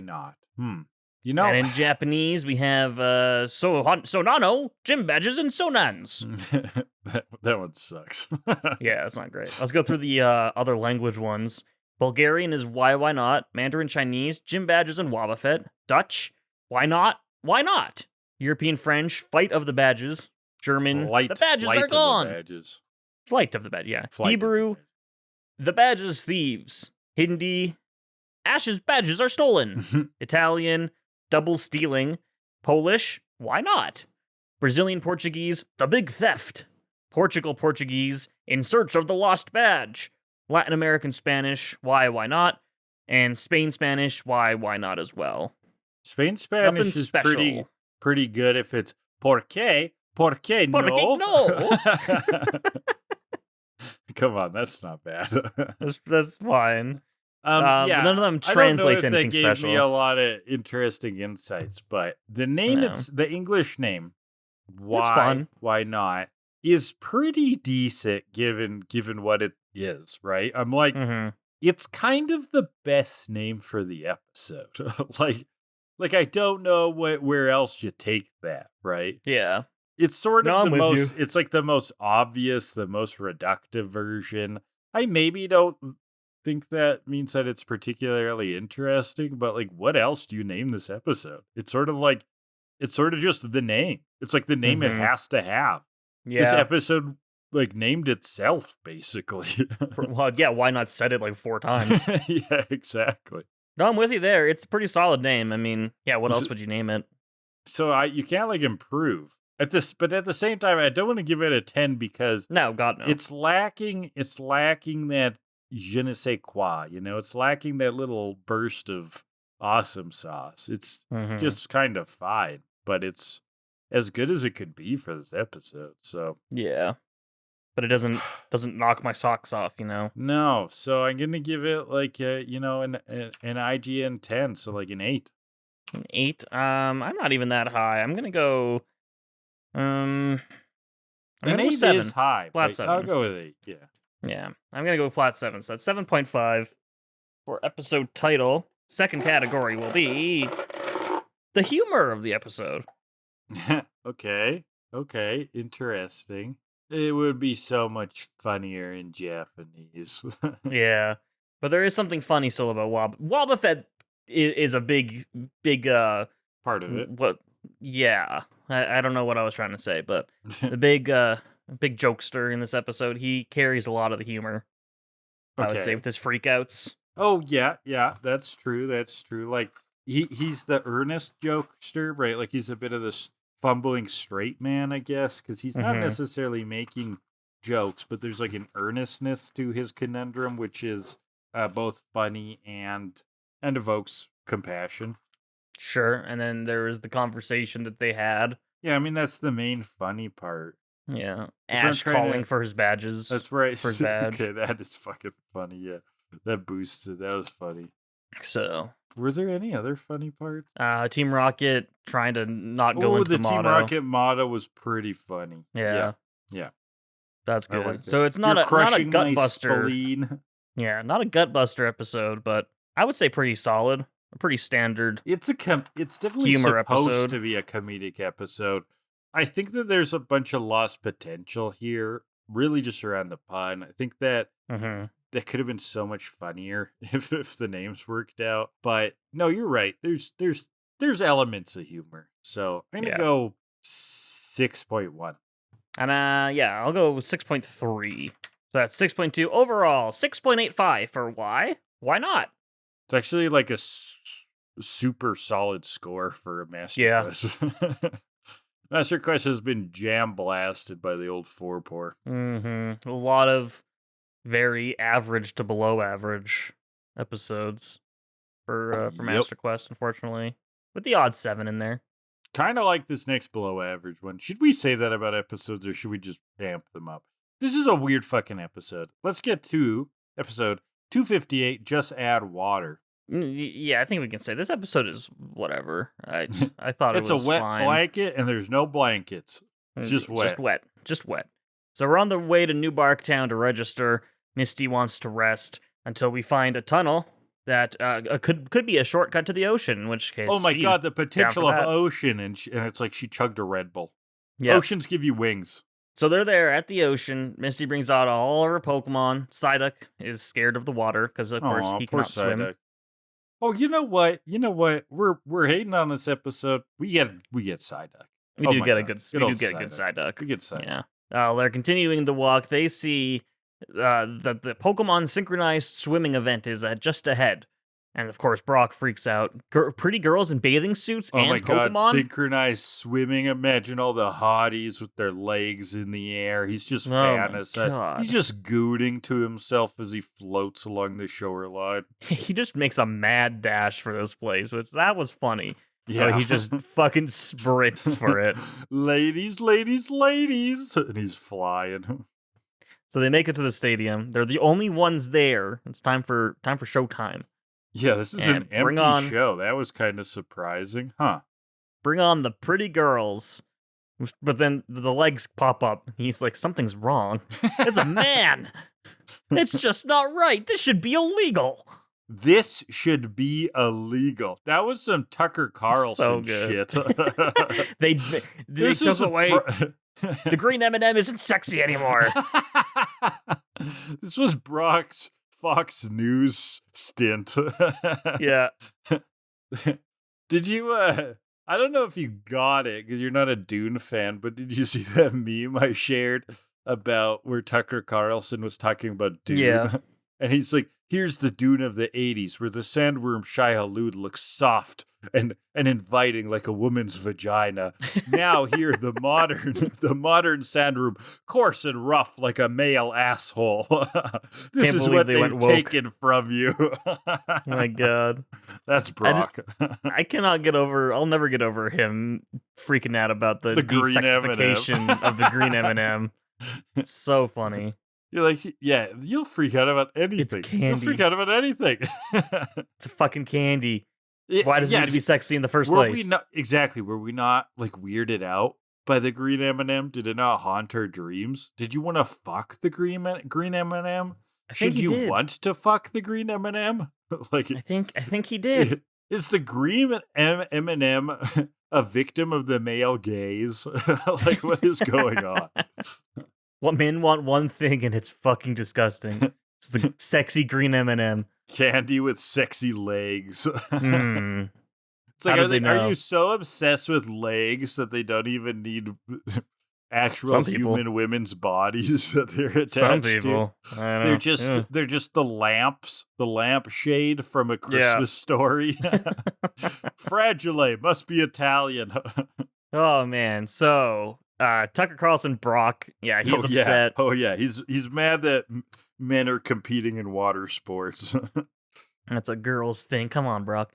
not? You know... And in Japanese, we have Sonano, gym badges, and Sonans. that one sucks. Yeah, that's not great. Let's go through the other language ones. Bulgarian is why not? Mandarin Chinese, gym badges and wobbuffet. Dutch, why not? Why not? European French, fight of the badges. German, the badges are gone. Flight of the badge, yeah. Hebrew, the badges thieves. Hindi, Ash's badges are stolen. Italian, double stealing. Polish, why not? Brazilian Portuguese, the big theft. Portugal Portuguese, in search of the lost badge. Latin American Spanish, why not? And Spain Spanish, why not as well. Spain Spanish Nothing is special. pretty good if it's por qué no. Come on, that's not bad. That's fine. Yeah, none of them translates anything special. That gave me a lot of interesting insights, but the name, it's the English name. Why not? Is pretty decent given what it is, right? I'm like, it's kind of the best name for the episode. like I don't know where else you take that, right? Yeah. It's sort of it's like the most obvious, the most reductive version. I maybe don't think that means that it's particularly interesting, but like, what else do you name this episode? It's sort of just the name. It's like the name it has to have. Yeah. This episode like named itself basically. Well, yeah, why not said it like 4 times? Yeah, exactly. No, I'm with you there. It's a pretty solid name. I mean, yeah, what else would you name it? So you can't like improve but at the same time, I don't want to give it a 10 because no, God no. It's lacking that je ne sais quoi, it's lacking that little burst of awesome sauce. It's just kind of fine, but it's as good as it could be for this episode. So yeah, but it doesn't knock my socks off, No, so I'm gonna give it like an IGN 10, so like an 8. An 8. I'm not even that high. I'm gonna go. I'm gonna go 7. Is high. Flat 7. I'll go with 8. Yeah. Yeah, I'm gonna go flat 7. So that's 7.5 for episode title. Second category will be the humor of the episode. Okay, interesting. It would be so much funnier in Japanese. Yeah, but there is something funny still about wobbuffet is a big part of it. What? Yeah, I don't know what I was trying to say, but the big jokester in this episode, he carries a lot of the humor. I would say with his freakouts. Oh yeah, that's true. Like he's the earnest jokester, right? Like he's a bit of the fumbling straight man, I guess, because he's not Mhm. necessarily making jokes, but there's like an earnestness to his conundrum, which is both funny and evokes compassion. Sure. And then there was the conversation that they had. Yeah, I mean that's the main funny part. Yeah. That's what I'm Ash trying to- calling for his badges. That's right. For his badge. Okay, that is fucking funny. Yeah, that boosted. That was funny. So, Were there any other funny parts? Team Rocket trying to not go Oh, into the the Team motto. Rocket motto was pretty funny. Yeah. Yeah. That's I good. liked it. So it's not You're a crushing my gutbuster. spleen. Yeah, not a gutbuster episode, but I would say pretty solid. A pretty standard. It's it's definitely Humor supposed episode. to be a comedic episode. I think that there's a bunch of lost potential here, really just around the pun. I think that Mm-hmm. that could have been so much funnier if the names worked out. But no, you're right. There's elements of humor. So I'm gonna go 6.1. And I'll go with 6.3. So that's 6.2 overall. 6.85 for why? Why not? It's actually like a super solid score for a Master Yeah. Quest. Master Quest has been jam blasted by the old 4-pour. Mm-hmm. A lot of very average to below average episodes for Yep. Master Quest, unfortunately, with the odd 7 in there. Kind of like this next below average one. Should we say that about episodes or should we just amp them up? This is a weird fucking episode. Let's get to episode 258, Just Add Water. Yeah, I think we can say this episode is whatever. I thought It's it was a wet fine. blanket and there's no blankets. It's just wet. Just wet. So we're on the way to New Barktown to register. Misty wants to rest until we find a tunnel that could be a shortcut to the ocean, in which case, Oh my she's god, the down for potential of that. ocean. And it's like she chugged a Red Bull. Yeah. Oceans give you wings. So they're there at the ocean. Misty brings out all of her Pokemon. Psyduck is scared of the water because, of course, Aw, he poor cannot swim. Psyduck. Oh, you know what? We're hating on this episode. We get Psyduck. We Oh do my get a God. good. Good We old do get a good Psyduck. Psyduck. We get Psyduck. Yeah. They're continuing the walk. They see that the Pokemon synchronized swimming event is just ahead. And of course, Brock freaks out. Pretty girls in bathing suits Oh and my Pokemon. god, synchronized swimming. Imagine all the hotties with their legs in the air. He's just Oh my fantasizing. God. He's just gooning to himself as he floats along the shoreline. He just makes a mad dash for this place, which that was funny. Yeah. He just fucking sprints for it. Ladies, ladies, ladies. And he's flying. So they make it to the stadium. They're the only ones there. It's time for showtime. Yeah, this is And an bring empty on- show. That was kind of surprising. Huh. Bring on the pretty girls. But then the legs pop up. He's like, something's wrong. It's a man. It's just not right. This should be illegal. This should be illegal. That was some Tucker Carlson good. shit. They This took is a away the green M&M isn't sexy anymore. This was Brock's Fox News stint. Yeah. Did you, I don't know if you got it because you're not a Dune fan, but did you see that meme I shared about where Tucker Carlson was talking about Dune? Yeah. And he's like, here's the Dune of the 80s where the sandworm Shai-Hulud looks soft and inviting like a woman's vagina. Now here the modern sandworm, coarse and rough like a male asshole. This Can't is believe what they they've went woke. taken from you. Oh my God. That's Brock. I cannot get over. I'll never get over him freaking out about the green desexification of the green M&M. It's so funny. You're like, yeah, you'll freak out about anything. You'll candy. freak out about anything. It's a fucking candy. Why does it need to be sexy in the first were place? we not exactly? Were we not like weirded out by the green M&M? Did it not haunt our dreams? Did you want to fuck the green M&M? I think Should he you did. want to fuck the green M&M? Like, I think he did. is the green M&M a victim of the male gaze? Like, what is going on? What men want one thing, and it's fucking disgusting. It's the sexy green M&M. Candy with sexy legs. Mm. It's like, How are did they know? you so obsessed with legs that they don't even need actual Some people. human women's bodies that they're attached Some to? people. I don't know. They're just the lamp shade from a Christmas story. Fragile must be Italian. Oh man, so Tucker Carlson Brock, yeah, he's upset. Oh yeah, he's mad that men are competing in water sports. That's a girl's thing. Come on, Brock.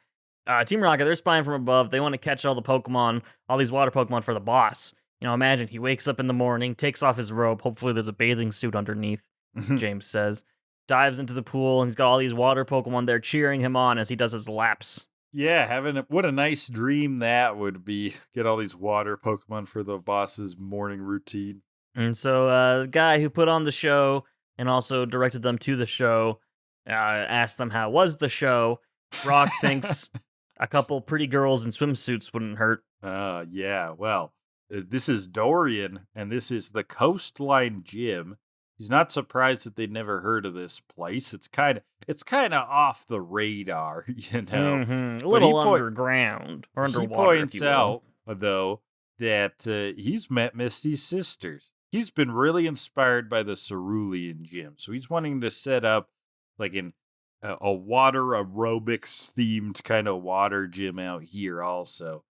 Team Rocket, they're spying from above. They want to catch all the Pokemon, all these water Pokemon for the boss. You know, imagine he wakes up in the morning, takes off his robe. Hopefully, there's a bathing suit underneath. James says, dives into the pool, and he's got all these water Pokemon there cheering him on as he does his laps. Yeah, what a nice dream that would be. Get all these water Pokemon for the boss's morning routine. And so the guy who put on the show and also directed them to the show asked them how was the show. Brock thinks a couple pretty girls in swimsuits wouldn't hurt. Yeah, well, this is Dorian, and this is the Coastline Gym. He's not surprised that they'd never heard of this place. It's kind of off the radar, you know. Mm-hmm. A little underground or underwater. He points out, though, that he's met Misty's sisters. He's been really inspired by the Cerulean Gym, so he's wanting to set up like a water aerobics themed kind of water gym out here, also.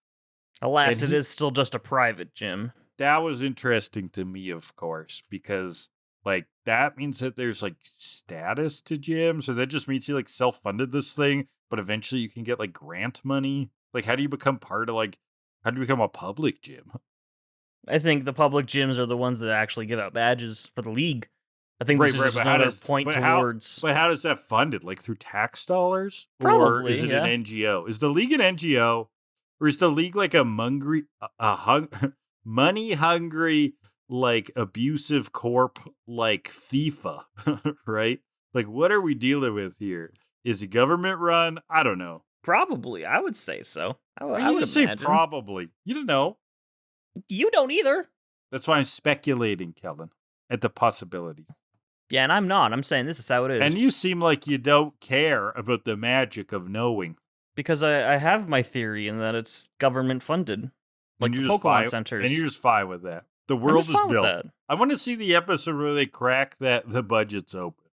Alas, it is still just a private gym. That was interesting to me, of course, because like that means that there's like status to gyms, or that just means he like self-funded this thing, but eventually you can get like grant money. Like, how do you become a public gym? I think the public gyms are the ones that actually give out badges for the league. I think this is just another point towards. But how does that funded? Like through tax dollars? Probably, or is it an NGO? Is the league an NGO? Or is the league like a money-hungry, like, abusive corp like FIFA, right? Like, what are we dealing with here? Is it government run? I don't know. Probably, I would say so. I would just say probably. You don't know. You don't either. That's why I'm speculating, Kellan, at the possibilities. Yeah, and I'm not. I'm saying this is how it is. And you seem like you don't care about the magic of knowing. Because I have my theory in that it's government funded. Like the Pokemon centers. And you're just fine with that. The world is built. I want to see the episode where they crack that the budget's open.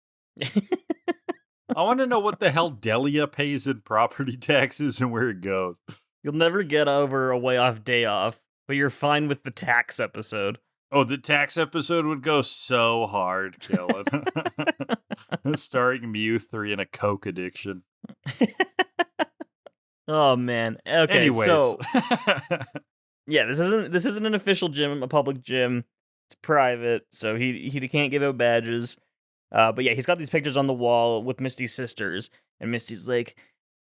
I want to know what the hell Delia pays in property taxes and where it goes. You'll never get over a way off day off, but you're fine with the tax episode. Oh, the tax episode would go so hard, Kellan. Starring Mew3 and a coke addiction. Oh man. Okay. Anyways. So yeah, this isn't an official gym, a public gym. It's private, so he can't give out badges. But yeah, he's got these pictures on the wall with Misty's sisters, and Misty's like,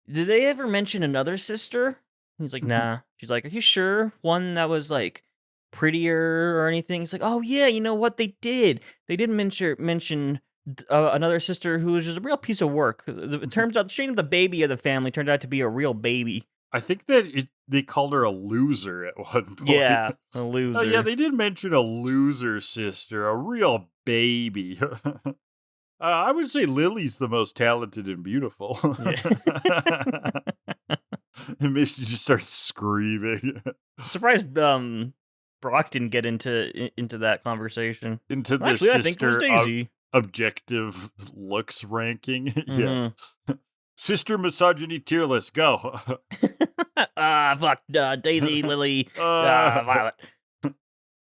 "Did they ever mention another sister?" He's like, "Nah." She's like, "Are you sure? One that was like prettier or anything?" He's like, "Oh yeah, you know what? They did. They did mention another sister who was just a real piece of work. It turns out Shane, the baby of the family, turned out to be a real baby." I think that they called her a loser at one point. Yeah, a loser. Oh yeah, they did mention a loser sister, a real baby. I would say Lily's the most talented and beautiful. Yeah. And Misty just starts screaming. Surprised Brock didn't get into that conversation. Into the Actually, sister I think it was Daisy. Objective looks ranking. Mm-hmm. Yeah. Sister misogyny tier list, go. Fuck, Daisy, Lily, Violet.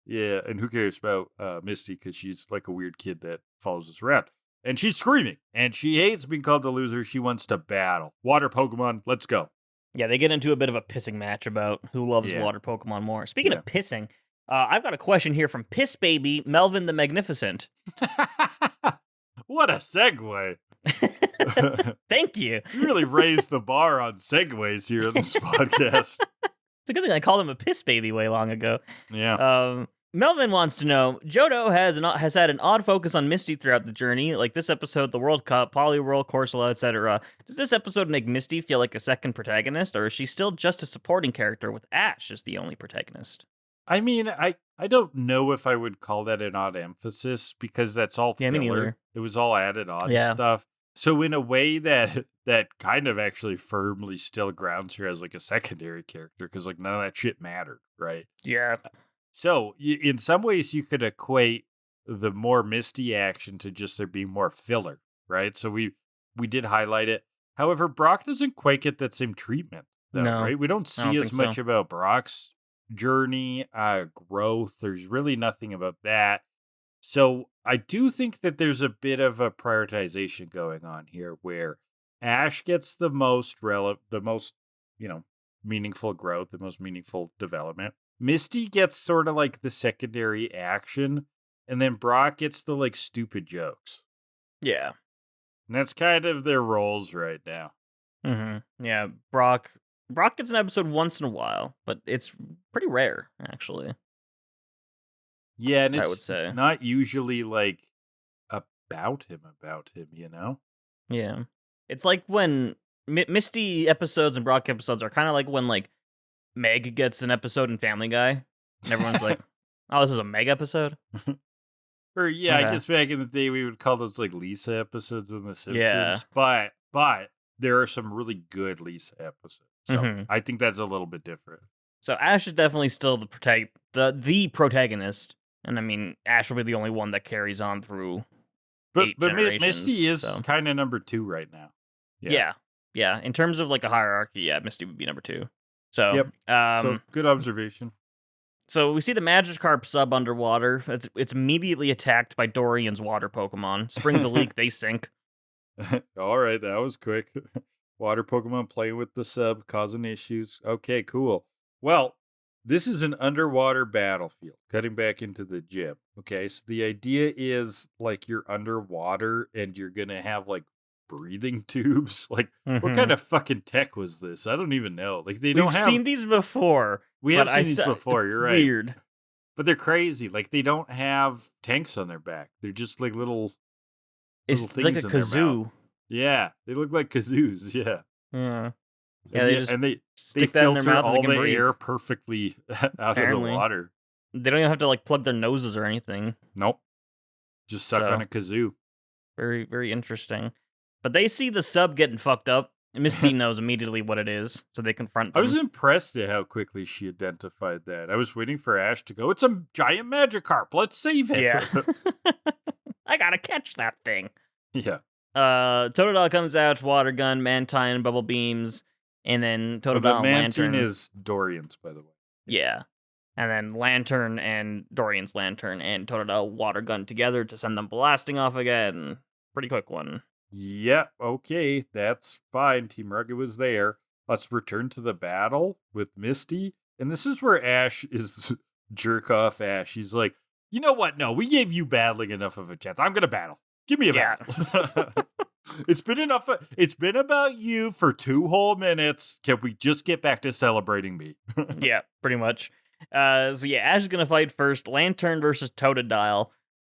Yeah, and who cares about Misty, because she's like a weird kid that follows us around. And she's screaming, and she hates being called a loser. She wants to battle. Water Pokemon, let's go. Yeah, they get into a bit of a pissing match about who loves water Pokemon more. Speaking of pissing, I've got a question here from Piss Baby Melvin the Magnificent. What a segue. Thank you. You really raised the bar on segues here on this podcast. It's a good thing I called him a Piss Baby way long ago. Yeah. Melvin wants to know, Johto has had an odd focus on Misty throughout the journey, like this episode, the World Cup, Poliwhirl, Corsola, etc. Does this episode make Misty feel like a second protagonist, or is she still just a supporting character with Ash as the only protagonist? I mean, I don't know if I would call that an odd emphasis, because that's all filler. Me neither. It was all added on stuff. So in a way that kind of actually firmly still grounds her as like a secondary character, because like none of that shit mattered, right? Yeah. So, in some ways, you could equate the more Misty action to just there being more filler, right? So we did highlight it. However, Brock doesn't quite get that same treatment, though, right? We don't see as much about Brock's journey, growth. There's really nothing about that. So I do think that there's a bit of a prioritization going on here where Ash gets the most meaningful growth, the most meaningful development. Misty gets sort of like the secondary action, and then Brock gets the like stupid jokes. Yeah. And that's kind of their roles right now. Yeah, Brock gets an episode once in a while, but it's pretty rare, actually. Yeah, and I it's would say. not usually like about him, you know? Yeah. It's like when Misty episodes and Brock episodes are kind of like when like Meg gets an episode in Family Guy, and everyone's like, "Oh, this is a Meg episode." Or yeah, I Okay. guess back in the day we would call those like Lisa episodes in The Simpsons. Yeah. But there are some really good Lisa episodes. So I think that's a little bit different. So Ash is definitely still the protagonist, and I mean Ash will be the only one that carries on through But 8 generations. Misty is so. kind of number 2 right now. Yeah. In terms of like a hierarchy, yeah, Misty would be number 2. So, yep. So good observation. So we see the Magikarp sub underwater. It's immediately attacked by Dorian's water Pokemon. Springs a leak, they sink. All right, that was quick. Water Pokemon playing with the sub, causing issues. Okay, cool. Well, this is an underwater battlefield, cutting back into the gym. Okay, so the idea is like you're underwater and you're going to have like breathing tubes. Like, what kind of fucking tech was this? I don't even know. Like, We've seen these before. We have seen these before, you're right. Weird. But they're crazy. Like, they don't have tanks on their back. They're just like little things like a in their kazoo. mouth. Yeah, they look like kazoos. Yeah. Yeah. They stick that in their mouth all and they can the breathe. air perfectly out of the water. They don't even have to like plug their noses or anything. Nope. Just suck on a kazoo. Very, very interesting. But they see the sub getting fucked up. Misty knows immediately what it is, so they confront them. I was impressed at how quickly she identified that. I was waiting for Ash to go, "It's a giant Magikarp. Let's save it." Yeah. I gotta catch that thing. Yeah. Totodile comes out, water gun, Mantine, bubble beams, and then Totodile the Lantern. is Dorian's, by the way. Yeah. And then Lantern and Dorian's Lantern and Totodile water gun together to send them blasting off again. Pretty quick one. Yeah, okay, that's fine. Team Rugged was there. Let's return to the battle with Misty. And this is where Ash is jerk off Ash. He's like, you know what? No, we gave you battling enough of a chance. I'm going to battle. Give me a battle. It's been enough. It's been about you for 2 whole minutes. Can we just get back to celebrating me? Yeah, pretty much. So yeah, Ash is going to fight first. Lantern versus Totodile.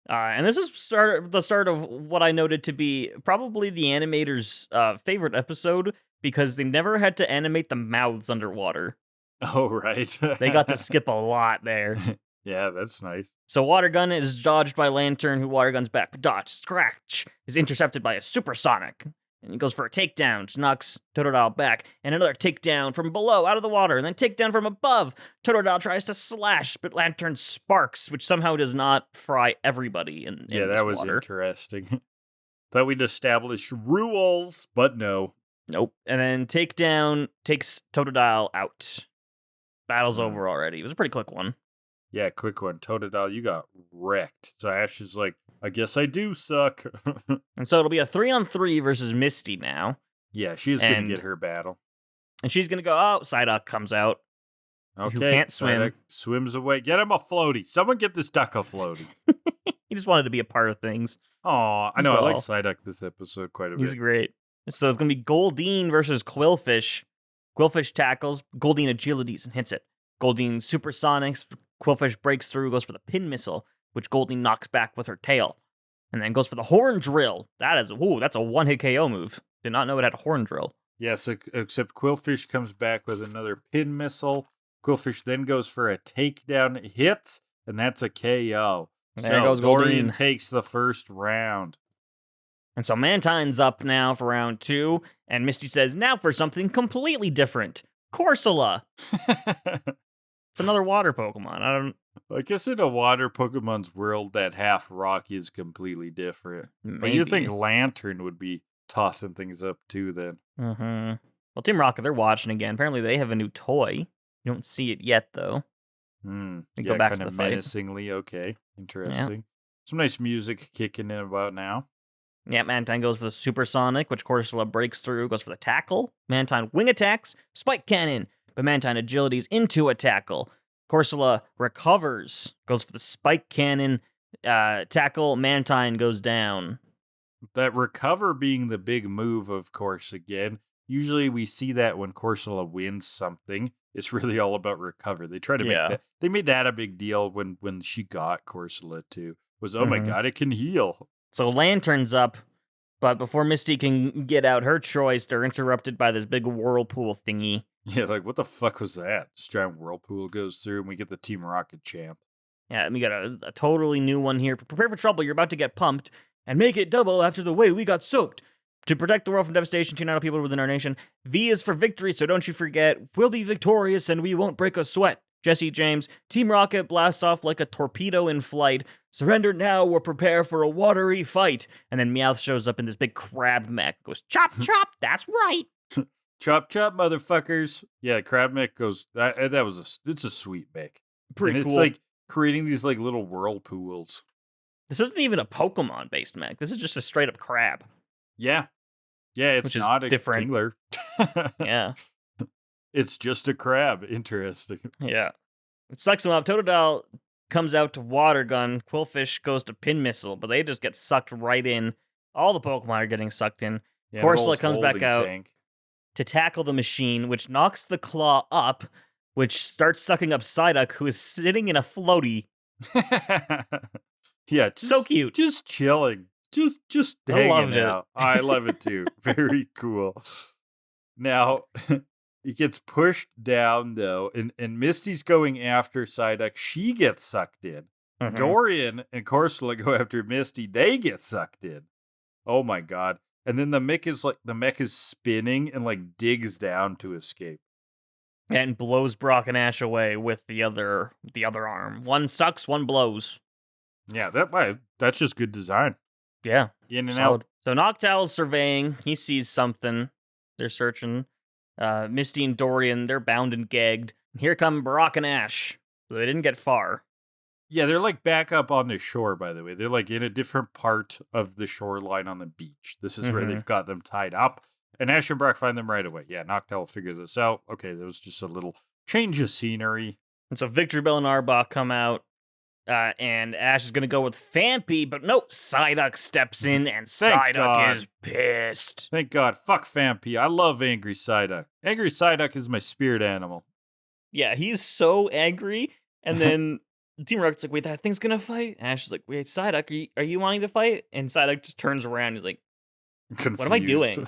And this is the start of what I noted to be probably the animator's favorite episode, because they never had to animate the mouths underwater. Oh, right. They got to skip a lot there. Yeah, that's nice. So Water Gun is dodged by Lantern, who Water Guns back. Dodge, scratch, is intercepted by a Supersonic. And he goes for a takedown, which knocks Totodile back. And another takedown from below, out of the water. And then takedown from above. Totodile tries to slash, but Lantern sparks, which somehow does not fry everybody in Yeah, this that was water. interesting. Thought we'd establish rules, but no. Nope. And then takedown takes Totodile out. Battle's over already. It was a pretty quick one. Yeah, quick one. Totodile, you got wrecked. So Ash is like, I guess I do suck. And so it'll be a 3-on-3 versus Misty now. Yeah, she's going to get her battle. And she's going to go, oh, Psyduck comes out. Okay. Who can't swim. Psyduck swims away. Get him a floaty. Someone get this duck a floaty. He just wanted to be a part of things. Aw, I know. I like Psyduck this episode quite a bit. He's great. So it's going to be Goldeen versus Quillfish. Quillfish tackles, Goldeen agilities and hits it. Goldeen supersonics, Quillfish breaks through, goes for the pin missile, which Goldeen knocks back with her tail. And then goes for the horn drill. That's a 1-hit KO move. Did not know it had a horn drill. Yes, except Quillfish comes back with another pin missile. Quillfish then goes for a takedown, hits, and that's a KO. There goes Goldeen. Takes the first round. And so Mantine's up now for round 2, and Misty says, now for something completely different. Corsola! It's another water Pokemon. I guess in a water Pokemon's world, that half rock is completely different. Maybe. But you'd think Lantern would be tossing things up too then. Mm-hmm. Well, Team Rocket, they're watching again. Apparently they have a new toy. You don't see it yet, though. And Yeah, go back to kind the of fight. menacingly. Okay, interesting. Some nice music kicking in about now. Yeah, Mantine goes for the Supersonic, which Corsola breaks through, goes for the tackle. Mantine wing attacks, Spike Cannon, but Mantine agilities into a tackle. Corsola recovers, goes for the Spike Cannon, tackle, Mantine goes down. That recover being the big move, of course, again. Usually we see that when Corsola wins something. It's really all about recover. They try to make that. They made that a big deal when she got Corsola too. Was, oh my god, it can heal. So Lantern's up, but before Misty can get out her choice, they're interrupted by this big whirlpool thingy. Yeah, like, what the fuck was that? This giant whirlpool goes through, and we get the Team Rocket chant. Yeah, and we got a totally new one here. Prepare for trouble, you're about to get pumped, and make it double after the way we got soaked. To protect the world from devastation, to unite people within our nation. V is for victory, so don't you forget, we'll be victorious and we won't break a sweat. Jesse James, Team Rocket blasts off like a torpedo in flight. Surrender now or prepare for a watery fight. And then Meowth shows up in this big crab mech. Goes, chop, chop, that's right. Chop, chop, motherfuckers. Yeah, crab mech goes, it's a sweet mech. Pretty cool. It's like creating these like little whirlpools. This isn't even a Pokemon-based mech. This is just a straight-up crab. Yeah. Yeah, it's not a different. Kingler. Yeah. It's just a crab. Interesting. Yeah. It sucks him up. Totodile comes out to Water Gun. Quillfish goes to Pin Missile, but they just get sucked right in. All the Pokemon are getting sucked in. Yeah, Corsola comes back out tank. to tackle the machine, which knocks the claw up, which starts sucking up Psyduck, who is sitting in a floaty. Yeah, so cute. Just chilling. Just hanging out. I love it too. Very cool. Now, he gets pushed down though, and Misty's going after Psyduck. She gets sucked in. Dorian and Corsola go after Misty. They get sucked in. Oh my god. And then the mech is spinning and like digs down to escape. And blows Brock and Ash away with the other arm. One sucks, one blows. Yeah, that's just good design. Yeah. In and solid. out. So Noctowl's surveying. He sees something. They're searching. Misty and Dorian, they're bound and gagged. Here come Brock and Ash. So they didn't get far. Yeah, they're like back up on the shore, by the way. They're like in a different part of the shoreline on the beach. This is where they've got them tied up. And Ash and Brock find them right away. Yeah, Noctowl figures this out. Okay, there was just a little change of scenery. And so Victory Bell and Arbok come out. And Ash is going to go with Phanpy, but nope, Psyduck steps in, and Psyduck is pissed. Thank God. Fuck Phanpy. I love angry Psyduck. Angry Psyduck is my spirit animal. Yeah, he's so angry. And then Team Rocket's like, wait, that thing's going to fight? Ash is like, wait, Psyduck, are you wanting to fight? And Psyduck just turns around. He's like, confused. What am I doing?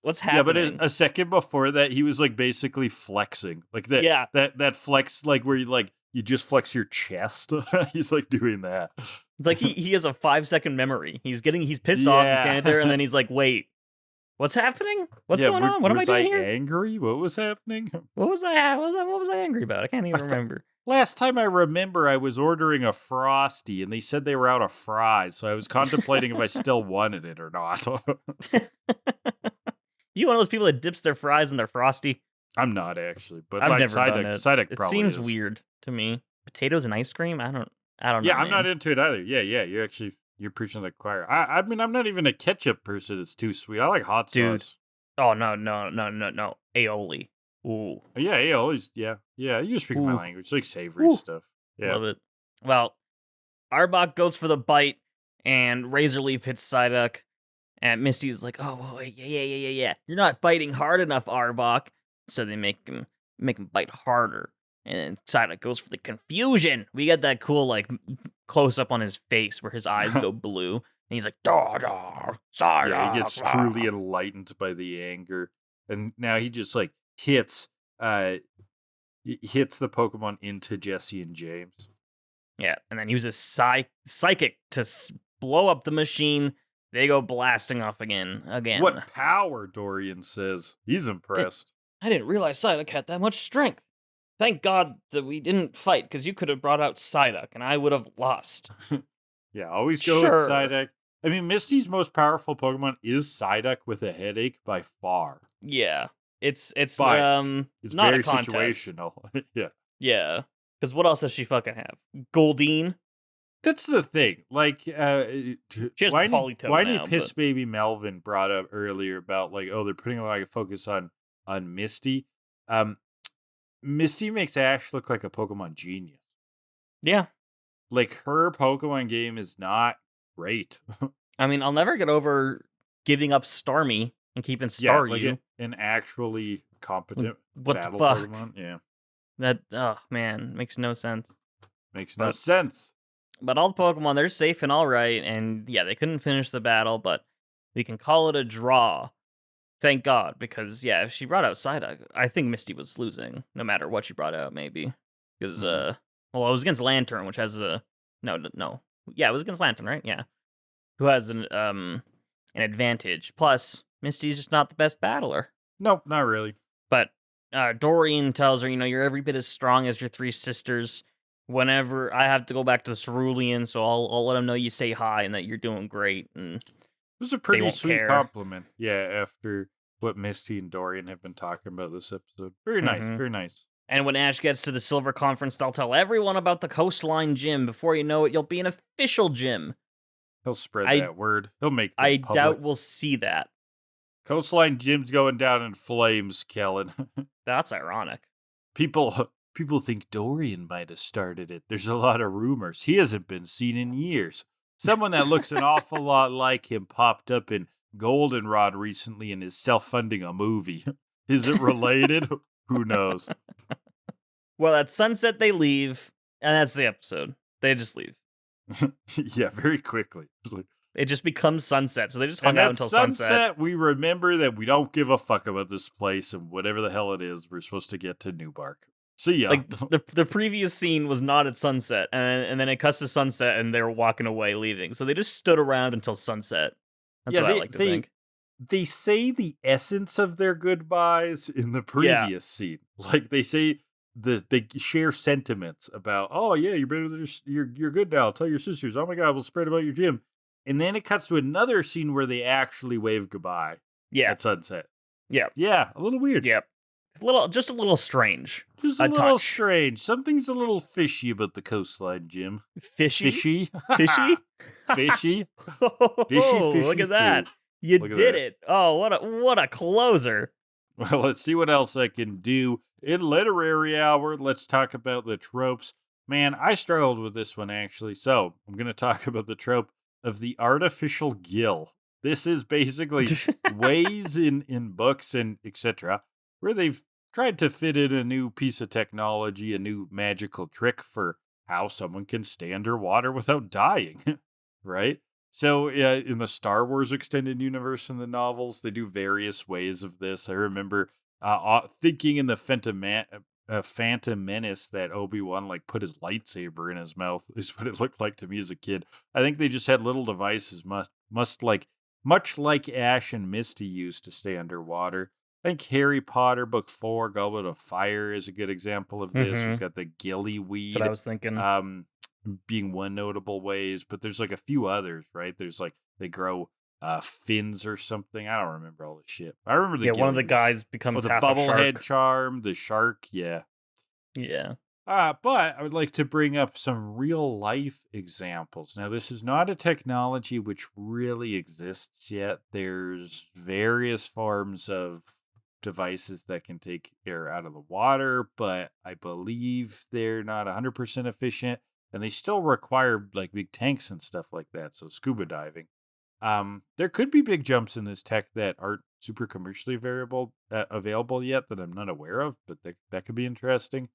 What's happening? Yeah, but a second before that, he was like basically flexing. Like that, yeah. that flex, like where you just flex your chest. He's like doing that. It's like he has a 5-second memory. He's pissed off. He's standing there, and then he's like, "Wait, what's happening? What's going on? What am I doing here? Was I angry? What was happening? What was I angry about? I can't even remember." Last time I remember, I was ordering a Frosty, and they said they were out of fries, so I was contemplating if I still wanted it or not. You one of those people that dips their fries in their Frosty? I'm not actually, but I've like never done it. Psyduck It probably seems is. weird to me. Potatoes and ice cream? I don't know. Yeah, I'm not into it either. Yeah, you're preaching to the choir. I mean, I'm not even a ketchup person. It's too sweet. I like hot sauce. Oh no. Aioli. Ooh. Yeah, aioli's. Yeah. You're speaking my language. It's like savory stuff. Yeah, love it. Well, Arbok goes for the bite, and Razorleaf hits Psyduck, and Misty's like, "Oh, yeah. You're not biting hard enough, Arbok." So they make him bite harder. And then Psyduck goes for the confusion. We get that cool, like, close-up on his face where his eyes go blue. And he's like, Psyduck. Yeah, he gets truly enlightened by the anger. And now he just, like, hits the Pokemon into Jesse and James. Yeah, and then uses Psychic to blow up the machine. They go blasting off again. What power, Dorian says. He's impressed. I didn't realize Psyduck had that much strength. Thank God that we didn't fight, because you could have brought out Psyduck, and I would have lost. Yeah, always go with Psyduck. I mean, Misty's most powerful Pokemon is Psyduck with a headache by far. Yeah, it's not very a contest. Situational. Yeah. Yeah, Because what else does she fucking have? Goldeen? That's the thing. Like, She has Politoed Whiny now, Piss but... Baby Melvin brought up earlier about, like, they're putting a lot of focus on Misty. Misty makes Ash look like a Pokemon genius. Yeah. Like, her Pokemon game is not great. I mean, I'll never get over giving up Starmie and keeping Staryu. Like an actually competent What battle the fuck? Pokemon. Yeah. That, oh man, makes no sense. Makes no sense. But all the Pokemon, they're safe and all right, and yeah, they couldn't finish the battle, but we can call it a draw. Thank God, because yeah, if she brought out Psyduck, I think Misty was losing, no matter what she brought out, maybe. Because, well, it was against Lantern, which has a... No. Yeah, it was against Lantern, right? Yeah. Who has an advantage. Plus, Misty's just not the best battler. Nope, not really. But Dorian tells her, you're every bit as strong as your three sisters. Whenever I have to go back to the Cerulean, so I'll let them know you say hi and that you're doing great. And it was a pretty sweet compliment. Yeah, after what Misty and Dorian have been talking about this episode. Very nice, very nice. And when Ash gets to the Silver Conference, they'll tell everyone about the Coastline Gym. Before you know it, you'll be an official gym. He'll spread that word. He'll make that public. Doubt we'll see that. Coastline Gym's going down in flames, Kellan. That's ironic. People think Dorian might have started it. There's a lot of rumors. He hasn't been seen in years. Someone that looks an awful lot like him popped up in Goldenrod recently and is self-funding a movie. Is it related? Who knows? Well, at sunset they leave, and that's the episode. They just leave. Yeah, very quickly. It just becomes sunset, so they just hung out until sunset. We remember that we don't give a fuck about this place, and whatever the hell it is, we're supposed to get to Newbark. See ya. Like, the previous scene was not at sunset, and then it cuts to sunset, and they're walking away, leaving. So they just stood around until sunset. That's what I like to think. They say the essence of their goodbyes in the previous scene. Like, they say... They share sentiments about, oh yeah, you're better than you're good now. Tell your sisters, oh my god, we'll spread about your gym. And then it cuts to another scene where they actually wave goodbye. Yeah. At sunset. Yeah. Yeah, a little weird. Yep. Just a little strange. Just a little strange. Something's a little fishy about the Coastline Gym. Fishy? Fishy? Fishy? Fishy? Fishy, look at that. You did it. Oh, what a closer. Well, let's see what else I can do. In Literary Hour, let's talk about the tropes. Man, I struggled with this one, actually. So, I'm going to talk about the trope of the artificial gill. This is basically ways in books and etc. where they've tried to fit in a new piece of technology, a new magical trick for how someone can stay underwater without dying, right? So, in the Star Wars extended universe in the novels, they do various ways of this. I remember thinking in the Phantom Menace that Obi-Wan like put his lightsaber in his mouth is what it looked like to me as a kid. I think they just had little devices, much like Ash and Misty used to stay underwater. I think Harry Potter Book 4, Goblet of Fire is a good example of this. We've got the gillyweed. That's what I was thinking. Being one notable ways, but there's like a few others, right? There's like they grow fins or something. I don't remember all the shit. I remember the one of the guys becomes half a shark. The bubblehead charm, the shark, yeah. But I would like to bring up some real life examples. Now, this is not a technology which really exists yet. There's various forms of devices that can take air out of the water, but I believe they're not 100% efficient. And they still require like big tanks and stuff like that. So scuba diving. There could be big jumps in this tech that aren't super commercially available yet that I'm not aware of, but that could be interesting.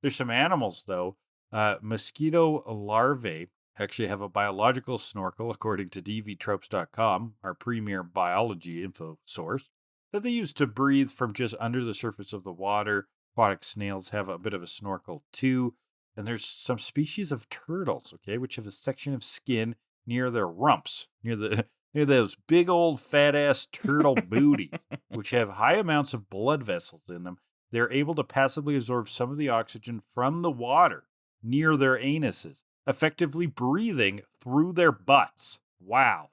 There's some animals though. Mosquito larvae actually have a biological snorkel, according to TVTropes.com, our premier biology info source, that they use to breathe from just under the surface of the water. Aquatic snails have a bit of a snorkel too. And there's some species of turtles, okay, which have a section of skin near their rumps, near those big old fat ass turtle booties, which have high amounts of blood vessels in them. They're able to passively absorb some of the oxygen from the water near their anuses, effectively breathing through their butts. Wow.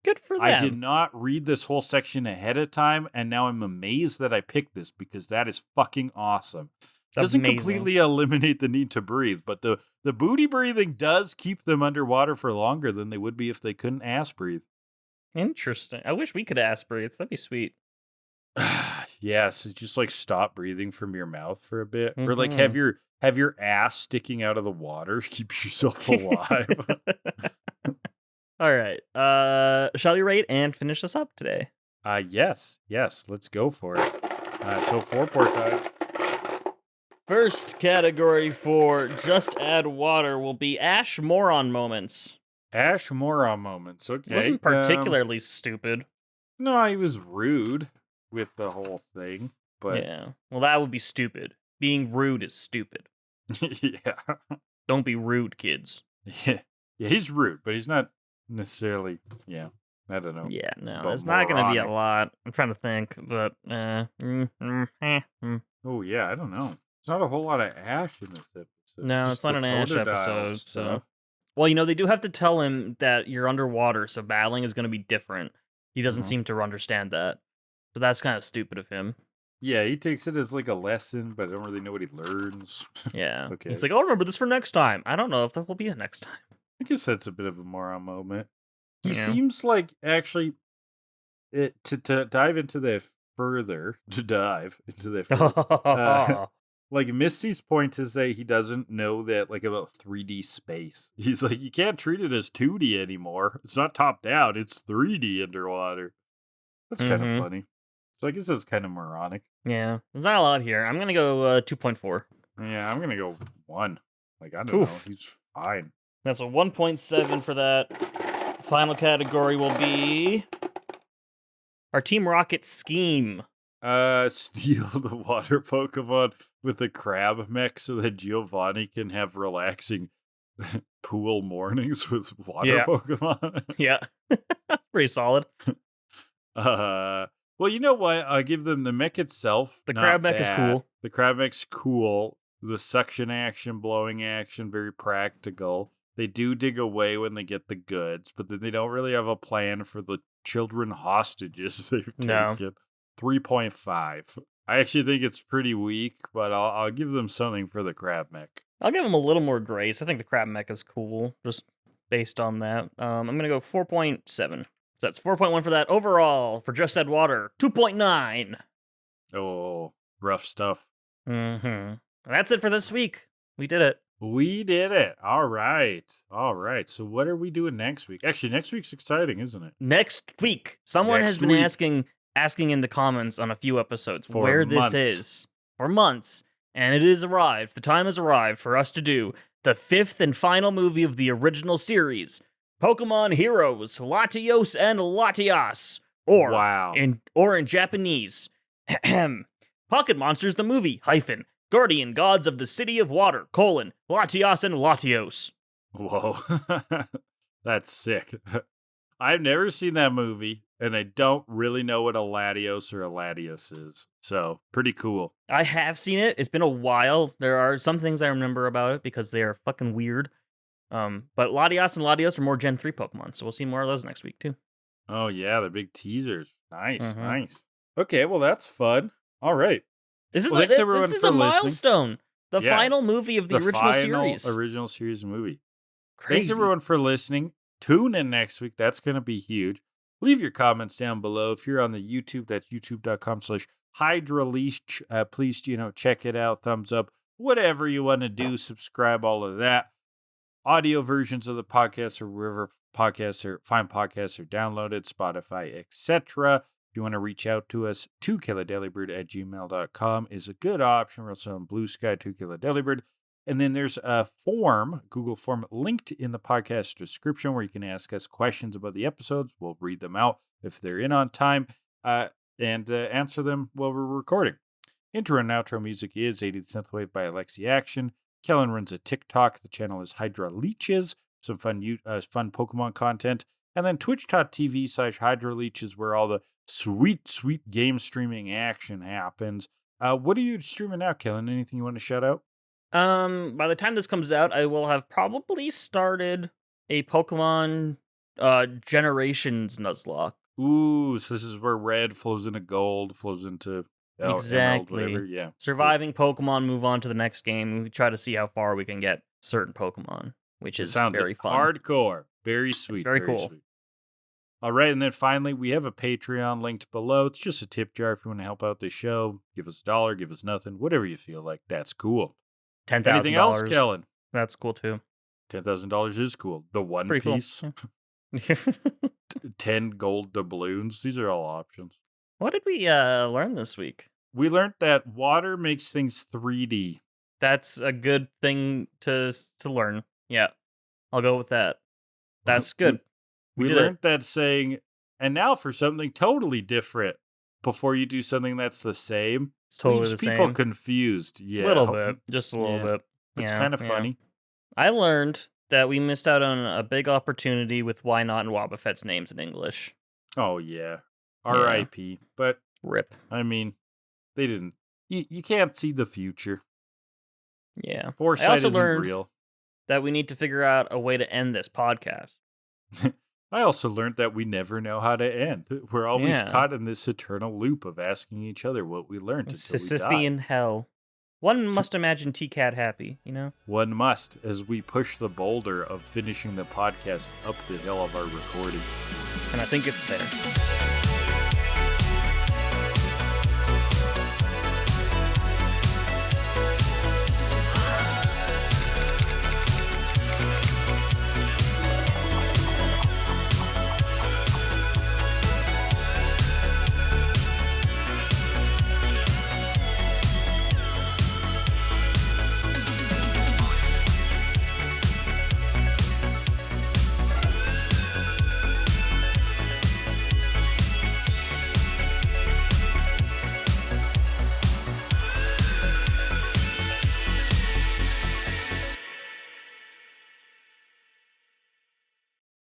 Good for them. I did not read this whole section ahead of time, and now I'm amazed that I picked this because that is fucking awesome. Doesn't amazing. completely eliminate the need to breathe, but the booty breathing does keep them underwater for longer than they would be if they couldn't ass breathe. Interesting. I wish we could ass breathe. That'd be sweet. Yes, it's just like stop breathing from your mouth for a bit, or like Mhm. have your ass sticking out of the water, keep yourself alive. All right. Shall we rate and finish this up today? Yes, let's go for it. So 4.5. First category for Just Add Water will be Ash Moron moments. Ash Moron moments. Okay. It wasn't particularly stupid. No, he was rude with the whole thing, but Yeah. Well, that would be stupid. Being rude is stupid. yeah. Don't be rude, kids. Yeah, he's rude, but he's not necessarily. Yeah, I don't know. Yeah, no, But it's not going to be a moronic. lot. I'm trying to think, but Oh yeah, I don't know. There's not a whole lot of Ash in this episode. No, Just it's not the an Ash totodile episode. So, stuff. well, they do have to tell him that you're underwater, so battling is going to be different. He doesn't Mhm. seem to understand that, but that's kind of stupid of him. Yeah, he takes it as like a lesson, but I don't really know what he learns. Yeah, Okay. He's like, I'll remember this for next time. I don't know if there will be a next time. I guess that's a bit of a moron moment. He Yeah. seems like actually to dive into that further. To dive into that further. Like Misty's point is that he doesn't know that like about 3D space. He's like, you can't treat it as 2D anymore. It's not top down. It's 3D underwater. That's kind of funny. So I guess that's kind of moronic. Yeah, there's not a lot here. I'm gonna go 2.4. Yeah, I'm gonna go 1. Like I don't know. He's fine. That's a 1.7 for that. Final category will be our Team Rocket scheme. Steal the water Pokemon with the crab mech so that Giovanni can have relaxing pool mornings with water Pokemon. Yeah, pretty solid. Well, you know what? I'll give them the mech itself. The crab mech is cool. The crab mech's cool. The suction action, blowing action, very practical. They do dig away when they get the goods, but then they don't really have a plan for the children hostages they've taken. 3.5. I actually think it's pretty weak, but I'll give them something for the crab mech. I'll give them a little more grace. I think the crab mech is cool, just based on that. I'm gonna go 4.7. So that's 4.1 for that. Overall, for Just Add Water, 2.9. Oh, rough stuff. That's it for this week. We did it. We did it. All right. So what are we doing next week? Actually, next week's exciting, isn't it? Next week. Someone has been asking in the comments on a few episodes where this is for months, and it has arrived. The time has arrived for us to do the 5th and final movie of the original series, Pokemon Heroes, Latios and Latias, or in Japanese, Pocket Monsters the Movie, Guardian Gods of the City of Water, Latias and Latios. Whoa. That's sick. I've never seen that movie, and I don't really know what a Latios or a Latias is. So, pretty cool. I have seen it. It's been a while. There are some things I remember about it because they are fucking weird. But Latias and Latios are more Gen 3 Pokemon, so we'll see more of those next week, too. Oh, yeah, the big teasers. Nice. Okay, well, that's fun. All right. This is a milestone. The final movie of the original series. Original series movie. Crazy. Thanks, everyone, for listening. Tune in next week. That's going to be huge. Leave your comments down below. If you're on the YouTube, that's youtube.com/HydraLeash. Please, check it out. Thumbs up. Whatever you want to do. Subscribe, all of that. Audio versions of the podcast or wherever podcasts or fine podcasts are downloaded, Spotify, etc. If you want to reach out to us, killaddelibird@gmail.com is a good option. We're also on Blue Sky, Kill A Delibird. And then there's a form, Google form, linked in the podcast description where you can ask us questions about the episodes. We'll read them out if they're in on time and answer them while we're recording. Intro and outro music is 80th Synthwave by Alexi Action. Kellan runs a TikTok. The channel is HydraLeaches. Some fun Pokemon content. And then twitch.tv/HydraLeaches where all the sweet game streaming action happens. What are you streaming now, Kellan? Anything you want to shout out? By the time this comes out, I will have probably started a Pokemon Generations Nuzlocke. Ooh, so this is where red flows into gold, flows into Exactly. Whatever. Yeah. Surviving Pokemon, move on to the next game. We try to see how far we can get certain Pokemon, which is very fun. Hardcore. Very sweet. It's very cool. Sweet. All right, and then finally, we have a Patreon linked below. It's just a tip jar if you want to help out the show. Give us $1, give us nothing, whatever you feel like. That's cool. $10,000. Anything else, Kellan? That's cool too. $10,000 is cool. The One Pretty Piece, cool. 10 gold doubloons. These are all options. What did we learn this week? We learned that water makes things 3D. That's a good thing to learn. Yeah, I'll go with that. That's good. We learned that saying, and now for something totally different. Before you do something that's the same, it's totally the same. People confused. Yeah, a little bit, just a little bit. It's kind of funny. I learned that we missed out on a big opportunity with Wynaut and Wobbuffet's names in English. Oh yeah, R.I.P. But rip. I mean, they didn't. You can't see the future. Yeah. Foresight I also isn't learned real. That we need to figure out a way to end this podcast. I also learned that we never know how to end. We're always caught in this eternal loop of asking each other what we learned until we die. Sisyphean hell. One must imagine T-Cat happy, you know? One must, as we push the boulder of finishing the podcast up the hill of our recording. And I think it's there.